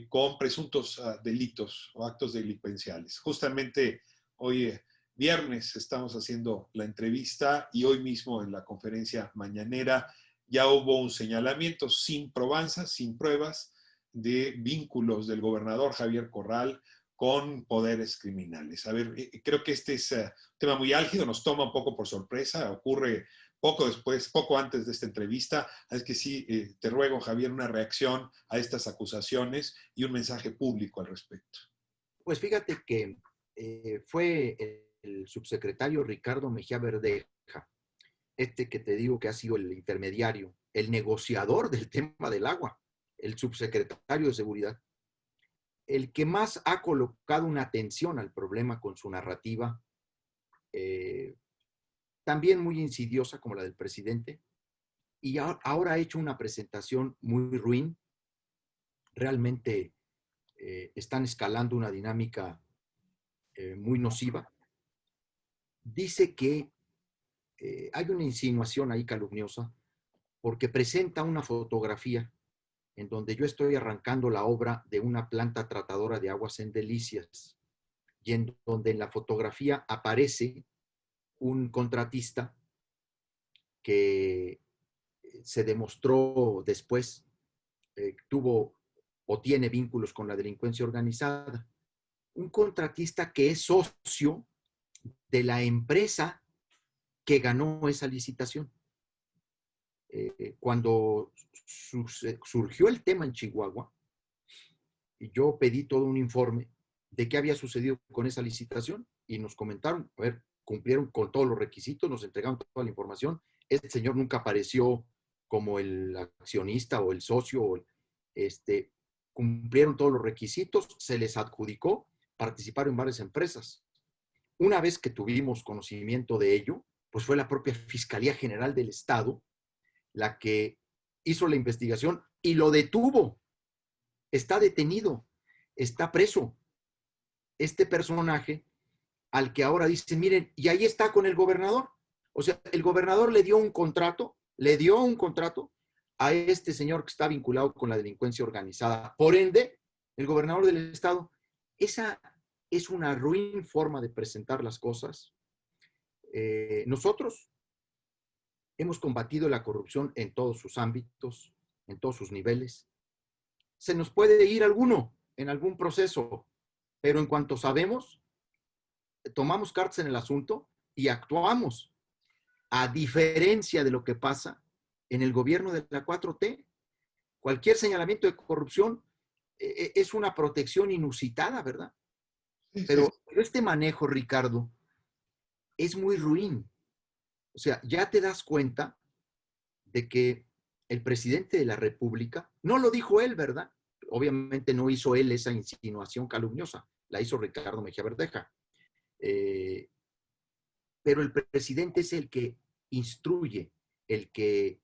con presuntos delitos o actos delincuenciales. Justamente hoy, viernes, estamos haciendo la entrevista y hoy mismo en la conferencia mañanera ya hubo un señalamiento sin probanza, sin pruebas, de vínculos del gobernador Javier Corral con poderes criminales. A ver, creo que este es un tema muy álgido, nos toma un poco por sorpresa, ocurre poco después, poco antes de esta entrevista. Es que sí, te ruego, Javier, una reacción a estas acusaciones y un mensaje público al respecto. Pues fíjate que fue el subsecretario Ricardo Mejía Verdeja, este que te digo que ha sido el intermediario, el negociador del tema del agua, el subsecretario de Seguridad, el que más ha colocado una atención al problema con su narrativa, eh, también muy insidiosa como la del presidente, y ahora ha hecho una presentación muy ruin. Realmente están escalando una dinámica muy nociva. Dice que hay una insinuación ahí calumniosa porque presenta una fotografía en donde yo estoy arrancando la obra de una planta tratadora de aguas en Delicias y en donde en la fotografía aparece un contratista que se demostró después tuvo o tiene vínculos con la delincuencia organizada. Un contratista que es socio de la empresa que ganó esa licitación. Cuando surgió el tema en Chihuahua, yo pedí todo un informe de qué había sucedido con esa licitación y nos comentaron, a ver, cumplieron con todos los requisitos, nos entregaron toda la información. Este señor nunca apareció como el accionista o el socio, cumplieron todos los requisitos, se les adjudicó, participaron en varias empresas. Una vez que tuvimos conocimiento de ello, pues fue la propia Fiscalía General del Estado la que hizo la investigación y lo detuvo. Está detenido, está preso. Este personaje al que ahora dicen, miren, y ahí está con el gobernador. O sea, el gobernador le dio un contrato a este señor que está vinculado con la delincuencia organizada. Por ende, el gobernador del estado, esa es una ruin forma de presentar las cosas. Nosotros hemos combatido la corrupción en todos sus ámbitos, en todos sus niveles. Se nos puede ir alguno en algún proceso, pero en cuanto sabemos, tomamos cartas en el asunto y actuamos. A diferencia de lo que pasa en el gobierno de la 4T, cualquier señalamiento de corrupción es una protección inusitada, ¿verdad? Sí, sí, Pero este manejo, Ricardo, es muy ruin. O sea, ya te das cuenta de que el presidente de la República, no lo dijo él, ¿verdad? Obviamente no hizo él esa insinuación calumniosa, la hizo Ricardo Mejía Verdeja. Pero el presidente es el que instruye, el que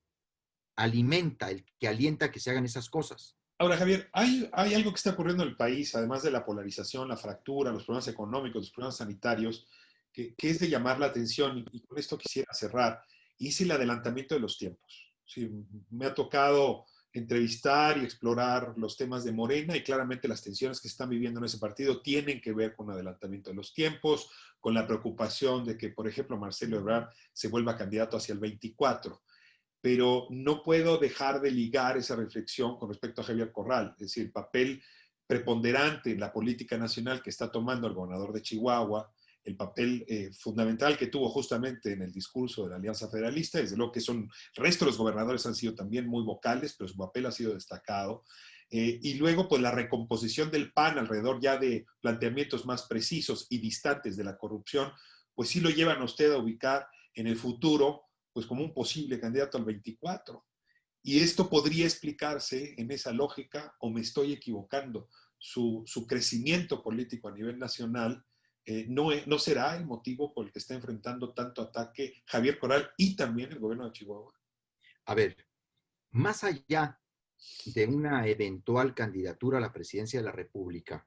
alimenta, el que alienta a que se hagan esas cosas. Ahora, Javier, hay algo que está ocurriendo en el país, además de la polarización, la fractura, los problemas económicos, los problemas sanitarios, que es de llamar la atención, y con esto quisiera cerrar, y es el adelantamiento de los tiempos. Sí, me ha tocado entrevistar y explorar los temas de Morena y claramente las tensiones que están viviendo en ese partido tienen que ver con adelantamiento de los tiempos, con la preocupación de que, por ejemplo, Marcelo Ebrard se vuelva candidato hacia el 24, pero no puedo dejar de ligar esa reflexión con respecto a Javier Corral, es decir, el papel preponderante en la política nacional que está tomando el gobernador de Chihuahua, el papel fundamental que tuvo justamente en el discurso de la Alianza Federalista, desde luego que el resto de los gobernadores han sido también muy vocales, pero su papel ha sido destacado. Y luego, pues la recomposición del PAN alrededor ya de planteamientos más precisos y distantes de la corrupción, pues sí lo llevan a usted a ubicar en el futuro pues como un posible candidato al 24. Y esto podría explicarse en esa lógica, o me estoy equivocando, su crecimiento político a nivel nacional no será el motivo por el que está enfrentando tanto ataque Javier Corral y también el gobierno de Chihuahua. A ver, más allá de una eventual candidatura a la presidencia de la República,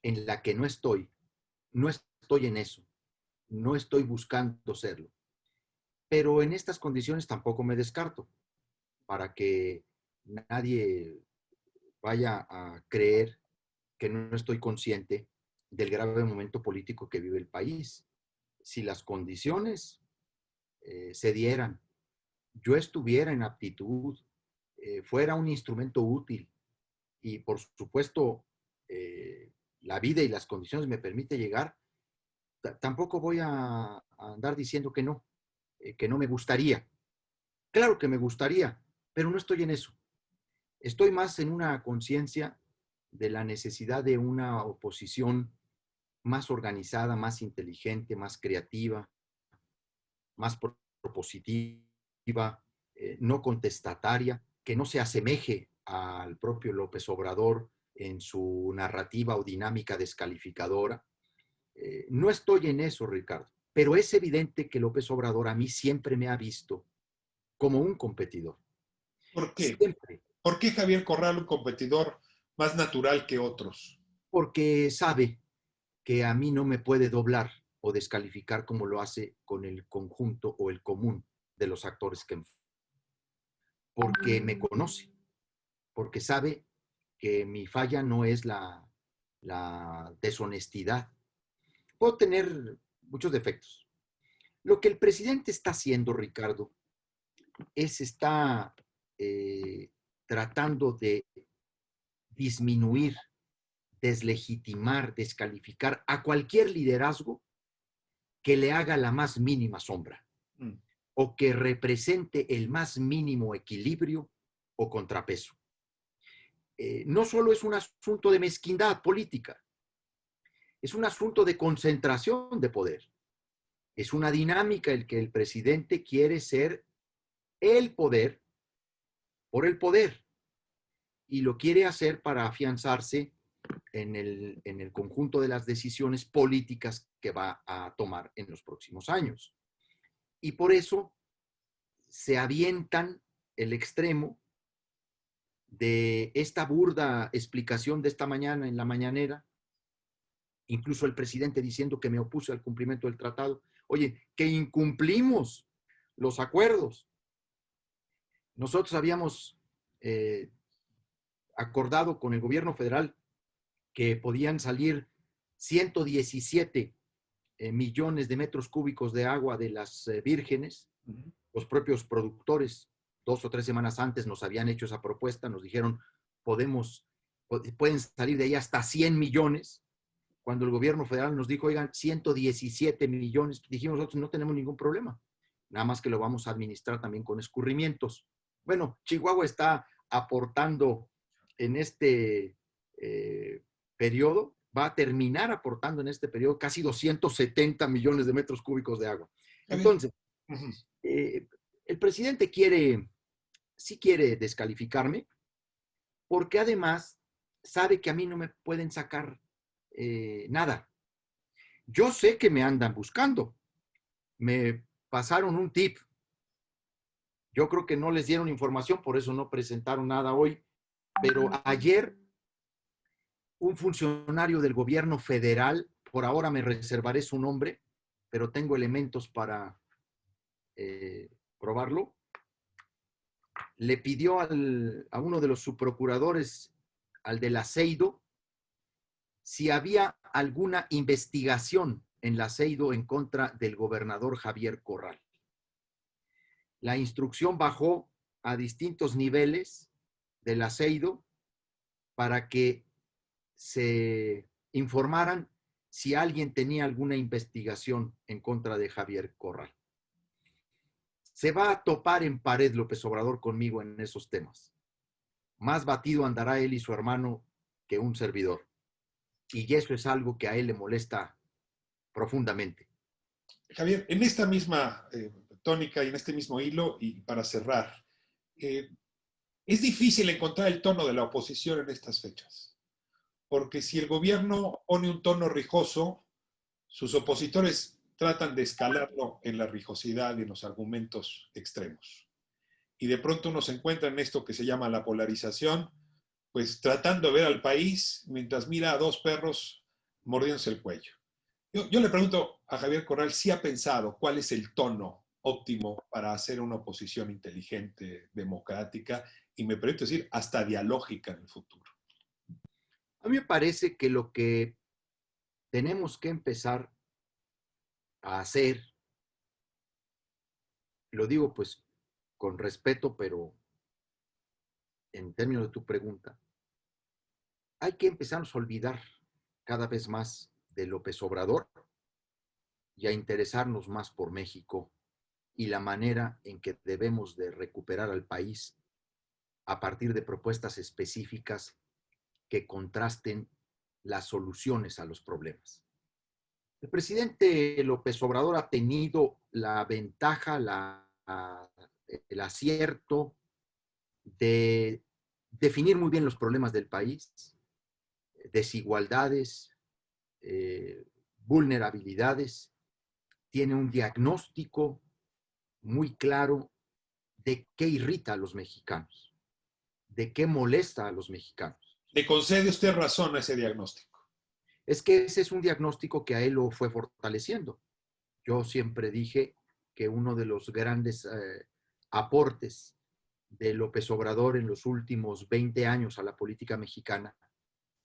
en la que no estoy en eso, no estoy buscando serlo, pero en estas condiciones tampoco me descarto, para que nadie vaya a creer que no estoy consciente del grave momento político que vive el país. Si las condiciones se dieran, yo estuviera en aptitud, fuera un instrumento útil y por supuesto la vida y las condiciones me permite llegar, tampoco voy a andar diciendo que no. que no me gustaría. Claro que me gustaría, pero no estoy en eso. Estoy más en una conciencia de la necesidad de una oposición más organizada, más inteligente, más creativa, más propositiva, no contestataria, que no se asemeje al propio López Obrador en su narrativa o dinámica descalificadora. No estoy en eso, Ricardo, pero es evidente que López Obrador a mí siempre me ha visto como un competidor. ¿Por qué? Siempre. ¿Por qué Javier Corral un competidor más natural que otros? Porque sabe que a mí no me puede doblar o descalificar como lo hace con el conjunto o el común de los actores que porque me conoce, porque sabe que mi falla no es la deshonestidad. Puedo tener muchos defectos. Lo que el presidente está haciendo, Ricardo, está eh, tratando de disminuir, deslegitimar, descalificar a cualquier liderazgo que le haga la más mínima sombra Mm. o que represente el más mínimo equilibrio o contrapeso. No solo es un asunto de mezquindad política, es un asunto de concentración de poder. Es una dinámica en que el presidente quiere ser el poder por el poder y lo quiere hacer para afianzarse en el conjunto de las decisiones políticas que va a tomar en los próximos años. Y por eso se avientan el extremo de esta burda explicación de esta mañana en la mañanera, incluso el presidente diciendo que me opuse al cumplimiento del tratado. Oye, que incumplimos los acuerdos. Nosotros habíamos acordado con el gobierno federal que podían salir 117 millones de metros cúbicos de agua de las vírgenes. Los propios productores, 2 o 3 semanas antes, nos habían hecho esa propuesta, nos dijeron, pueden salir de ahí hasta 100 millones. Cuando el gobierno federal nos dijo, oigan, 117 millones, dijimos nosotros no tenemos ningún problema, nada más que lo vamos a administrar también con escurrimientos. Bueno, Chihuahua está aportando en este periodo, va a terminar aportando en este periodo casi 270 millones de metros cúbicos de agua. Entonces, el presidente sí quiere descalificarme, porque además sabe que a mí no me pueden sacar nada. Yo sé que me andan buscando. Me pasaron un tip. Yo creo que no les dieron información, por eso no presentaron nada hoy. Pero ayer un funcionario del gobierno federal, por ahora me reservaré su nombre, pero tengo elementos para probarlo, le pidió a uno de los subprocuradores, al del Aceido, si había alguna investigación en la Aceido en contra del gobernador Javier Corral. La instrucción bajó a distintos niveles del Aceido para que se informaran si alguien tenía alguna investigación en contra de Javier Corral. Se va a topar en pared López Obrador conmigo en esos temas. Más batido andará él y su hermano que un servidor. Y eso es algo que a él le molesta profundamente. Javier, en esta misma tónica y en este mismo hilo, y para cerrar, es difícil encontrar el tono de la oposición en estas fechas, porque si el gobierno pone un tono rijoso, sus opositores tratan de escalarlo en la rijosidad y en los argumentos extremos. Y de pronto uno se encuentra en esto que se llama la polarización, pues tratando de ver al país mientras mira a dos perros mordiéndose el cuello. Yo le pregunto a Javier Corral si ha pensado cuál es el tono óptimo para hacer una oposición inteligente, democrática y me permito decir hasta dialógica en el futuro. A mí me parece que lo que tenemos que empezar a hacer, lo digo pues con respeto, pero en términos de tu pregunta, hay que empezar a olvidar cada vez más de López Obrador y a interesarnos más por México y la manera en que debemos de recuperar al país a partir de propuestas específicas que contrasten las soluciones a los problemas. El presidente López Obrador ha tenido la ventaja, el acierto de definir muy bien los problemas del país, desigualdades, vulnerabilidades, tiene un diagnóstico muy claro de qué irrita a los mexicanos, de qué molesta a los mexicanos. ¿Le concede usted razón a ese diagnóstico? Es que ese es un diagnóstico que a él lo fue fortaleciendo. Yo siempre dije que uno de los grandes aportes de López Obrador en los últimos 20 años a la política mexicana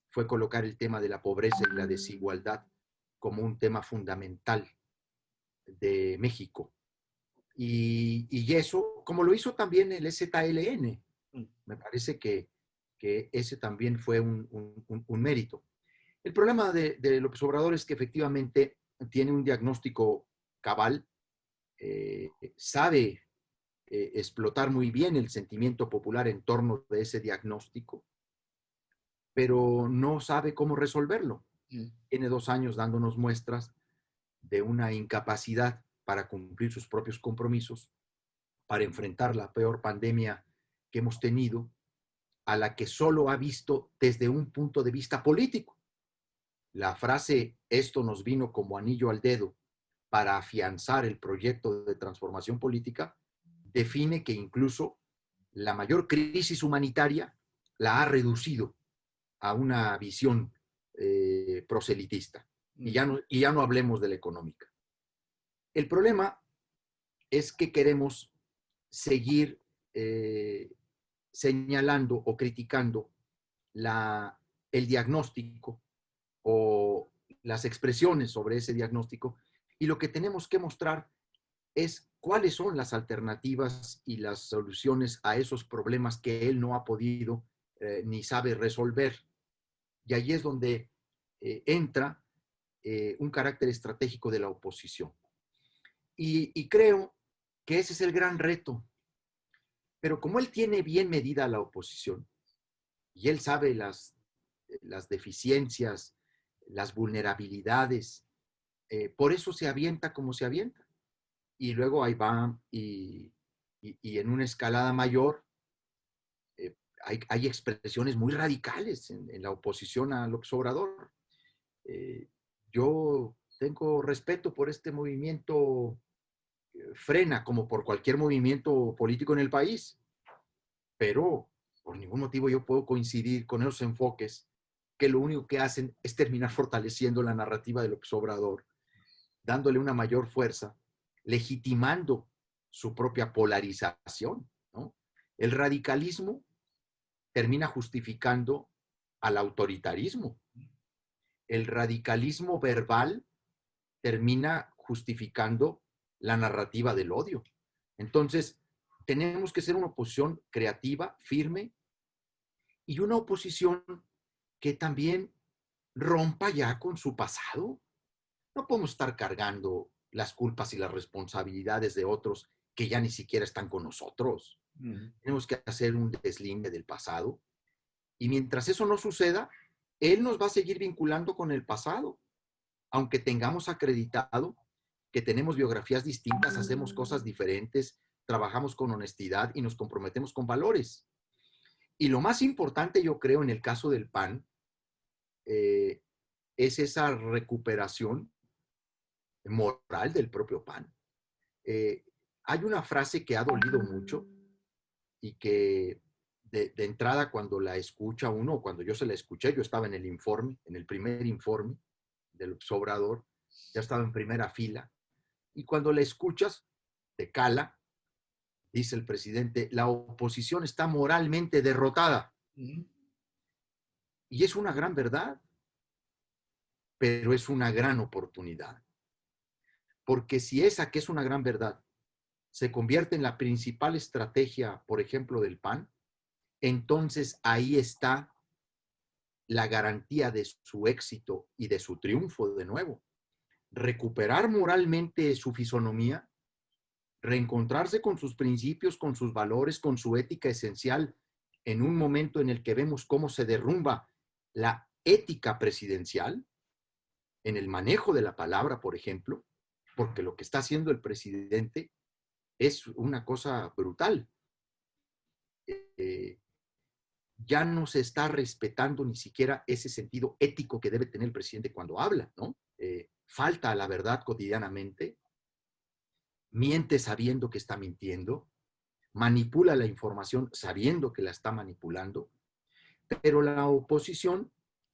fue colocar el tema de la pobreza y la desigualdad como un tema fundamental de México. Y eso, como lo hizo también el ZLN, me parece que ese también fue un mérito. El problema de López Obrador es que efectivamente tiene un diagnóstico cabal, sabe explotar muy bien el sentimiento popular en torno de ese diagnóstico, pero no sabe cómo resolverlo. Tiene 2 años dándonos muestras de una incapacidad para cumplir sus propios compromisos, para enfrentar la peor pandemia que hemos tenido, a la que solo ha visto desde un punto de vista político. La frase "esto nos vino como anillo al dedo" para afianzar el proyecto de transformación política define que incluso la mayor crisis humanitaria la ha reducido a una visión proselitista. Y ya no hablemos de la económica. El problema es que queremos seguir señalando o criticando el diagnóstico o las expresiones sobre ese diagnóstico, y lo que tenemos que mostrar es cuáles son las alternativas y las soluciones a esos problemas que él no ha podido ni sabe resolver. Y ahí es donde entra un carácter estratégico de la oposición. Y creo que ese es el gran reto. Pero como él tiene bien medida la oposición y él sabe las deficiencias, las vulnerabilidades, por eso se avienta como se avienta. Y luego ahí va y en una escalada mayor hay expresiones muy radicales en la oposición a López Obrador. Yo tengo respeto por este movimiento Frena, como por cualquier movimiento político en el país, pero por ningún motivo yo puedo coincidir con esos enfoques que lo único que hacen es terminar fortaleciendo la narrativa de López Obrador, dándole una mayor fuerza, legitimando su propia polarización, ¿no? El radicalismo termina justificando al autoritarismo. El radicalismo verbal termina justificando la narrativa del odio. Entonces, tenemos que ser una oposición creativa, firme, y una oposición que también rompa ya con su pasado. No podemos estar cargando las culpas y las responsabilidades de otros que ya ni siquiera están con nosotros. Tenemos que hacer un deslinde del pasado. Y mientras eso no suceda, él nos va a seguir vinculando con el pasado. Aunque tengamos acreditado que tenemos biografías distintas, hacemos cosas diferentes, trabajamos con honestidad y nos comprometemos con valores. Y lo más importante, yo creo, en el caso del PAN, es esa recuperación moral del propio PAN. Hay una frase que ha dolido mucho y que de entrada cuando la escucha uno, cuando yo se la escuché, yo estaba en el informe, en el primer informe del Obrador, ya estaba en primera fila, y cuando la escuchas, te cala, dice el presidente, la oposición está moralmente derrotada. Y es una gran verdad, pero es una gran oportunidad. Porque si esa que es una gran verdad se convierte en la principal estrategia, por ejemplo, del PAN, entonces ahí está la garantía de su éxito y de su triunfo de nuevo. Recuperar moralmente su fisonomía reencontrarse con sus principios, con sus valores, con su ética esencial, en un momento en el que vemos cómo se derrumba la ética presidencial, en el manejo de la palabra, por ejemplo, porque lo que está haciendo el presidente es una cosa brutal. Eh, ya no se está respetando ni siquiera ese sentido ético que debe tener el presidente cuando habla, ¿no? Falta a la verdad cotidianamente, miente sabiendo que está mintiendo, manipula la información sabiendo que la está manipulando, pero la oposición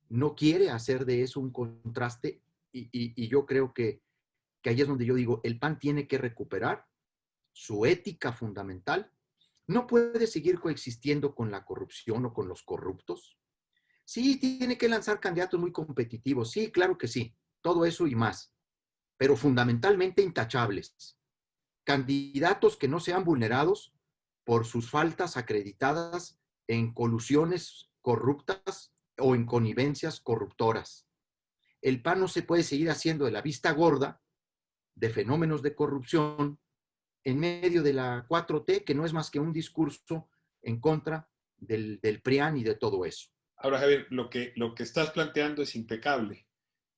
no quiere hacer de eso un contraste y yo creo que ahí es donde yo digo, el PAN tiene que recuperar su ética fundamental, no puede seguir coexistiendo con la corrupción o con los corruptos. Sí, tiene que lanzar candidatos muy competitivos, sí, claro que sí, todo eso y más, pero fundamentalmente intachables. Candidatos que no sean vulnerados por sus faltas acreditadas en colusiones corruptas o en connivencias corruptoras. El PAN no se puede seguir haciendo de la vista gorda de fenómenos de corrupción en medio de la 4T, que no es más que un discurso en contra del PRIAN y de todo eso. Ahora, Javier, lo que estás planteando es impecable.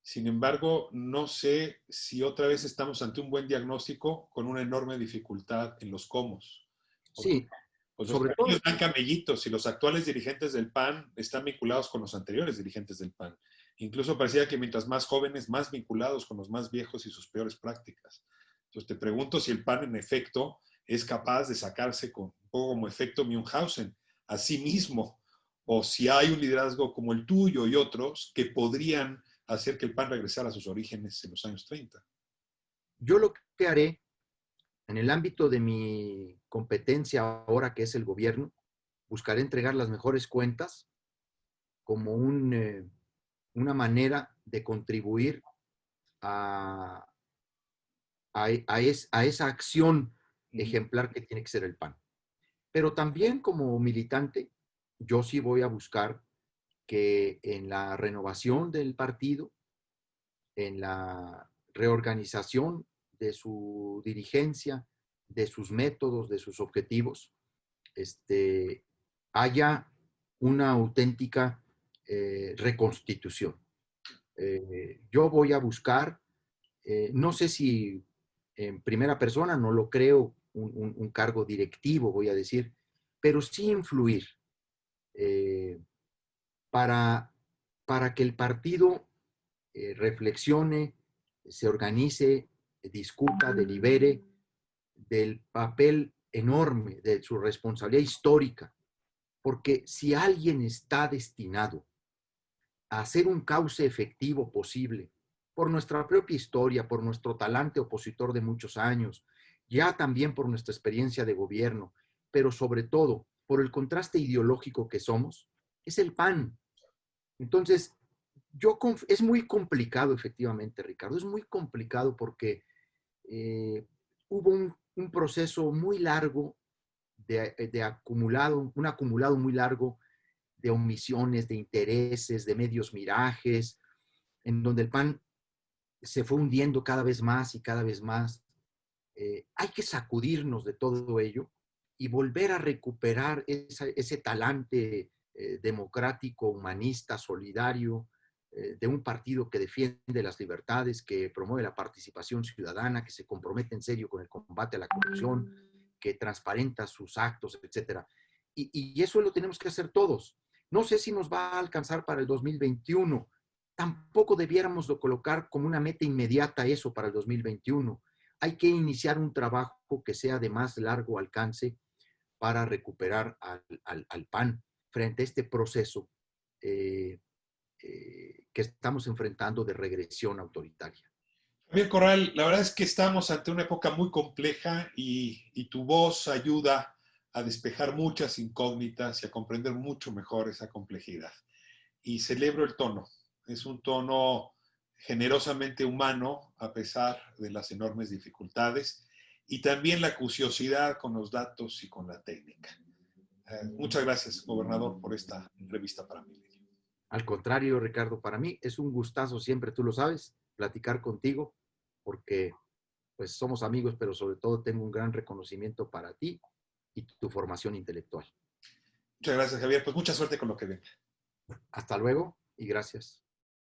Sin embargo, no sé si otra vez estamos ante un buen diagnóstico con una enorme dificultad en los cómo. Porque Sí, pues, los sobre todo, camellos dan camellitos y los actuales dirigentes del PAN están vinculados con los anteriores dirigentes del PAN. Incluso parecía que mientras más jóvenes, más vinculados con los más viejos y sus peores prácticas. Entonces te pregunto si el PAN en efecto es capaz de sacarse con un poco como efecto Münchhausen a sí mismo, o si hay un liderazgo como el tuyo y otros que podrían hacer que el PAN regresara a sus orígenes en los años 30. yo lo que haré en el ámbito de mi competencia ahora, que es el gobierno, buscaré entregar las mejores cuentas como una manera de contribuir a, a esa acción ejemplar que tiene que ser el PAN. Pero también como militante, yo sí voy a buscar que en la renovación del partido, en la reorganización de su dirigencia, de sus métodos, de sus objetivos, haya una auténtica reconstitución. Yo voy a buscar, no sé si en primera persona, no lo creo, un cargo directivo, voy a decir, pero sí influir eh, para, para que el partido reflexione, se organice, discuta, delibere del papel enorme, de su responsabilidad histórica, porque si alguien está destinado a hacer un cauce efectivo posible, por nuestra propia historia, por nuestro talante opositor de muchos años, ya también por nuestra experiencia de gobierno, pero sobre todo por el contraste ideológico que somos, es el PAN. Entonces, es muy complicado, efectivamente, Ricardo, es muy complicado porque hubo un proceso muy largo de acumulado, un acumulado muy largo de omisiones, de intereses, de medios mirajes, en donde el PAN se fue hundiendo cada vez más y cada vez más. Hay que sacudirnos de todo ello y volver a recuperar ese talante democrático, humanista, solidario, de un partido que defiende las libertades, que promueve la participación ciudadana, que se compromete en serio con el combate a la corrupción, que transparenta sus actos, etcétera. Y eso lo tenemos que hacer todos. No sé si nos va a alcanzar para el 2021. Tampoco debiéramos de colocar como una meta inmediata eso para el 2021. Hay que iniciar un trabajo que sea de más largo alcance para recuperar al PAN frente a este proceso que estamos enfrentando de regresión autoritaria. Javier Corral, la verdad es que estamos ante una época muy compleja y tu voz ayuda a despejar muchas incógnitas y a comprender mucho mejor esa complejidad. Y celebro el tono. Es un tono generosamente humano a pesar de las enormes dificultades y también la curiosidad con los datos y con la técnica. Muchas gracias, gobernador, por esta entrevista para mí. Al contrario, Ricardo, para mí es un gustazo siempre, tú lo sabes, platicar contigo, porque pues somos amigos, pero sobre todo tengo un gran reconocimiento para ti y tu formación intelectual. Muchas gracias, Javier. Pues mucha suerte con lo que venga. Hasta luego y gracias.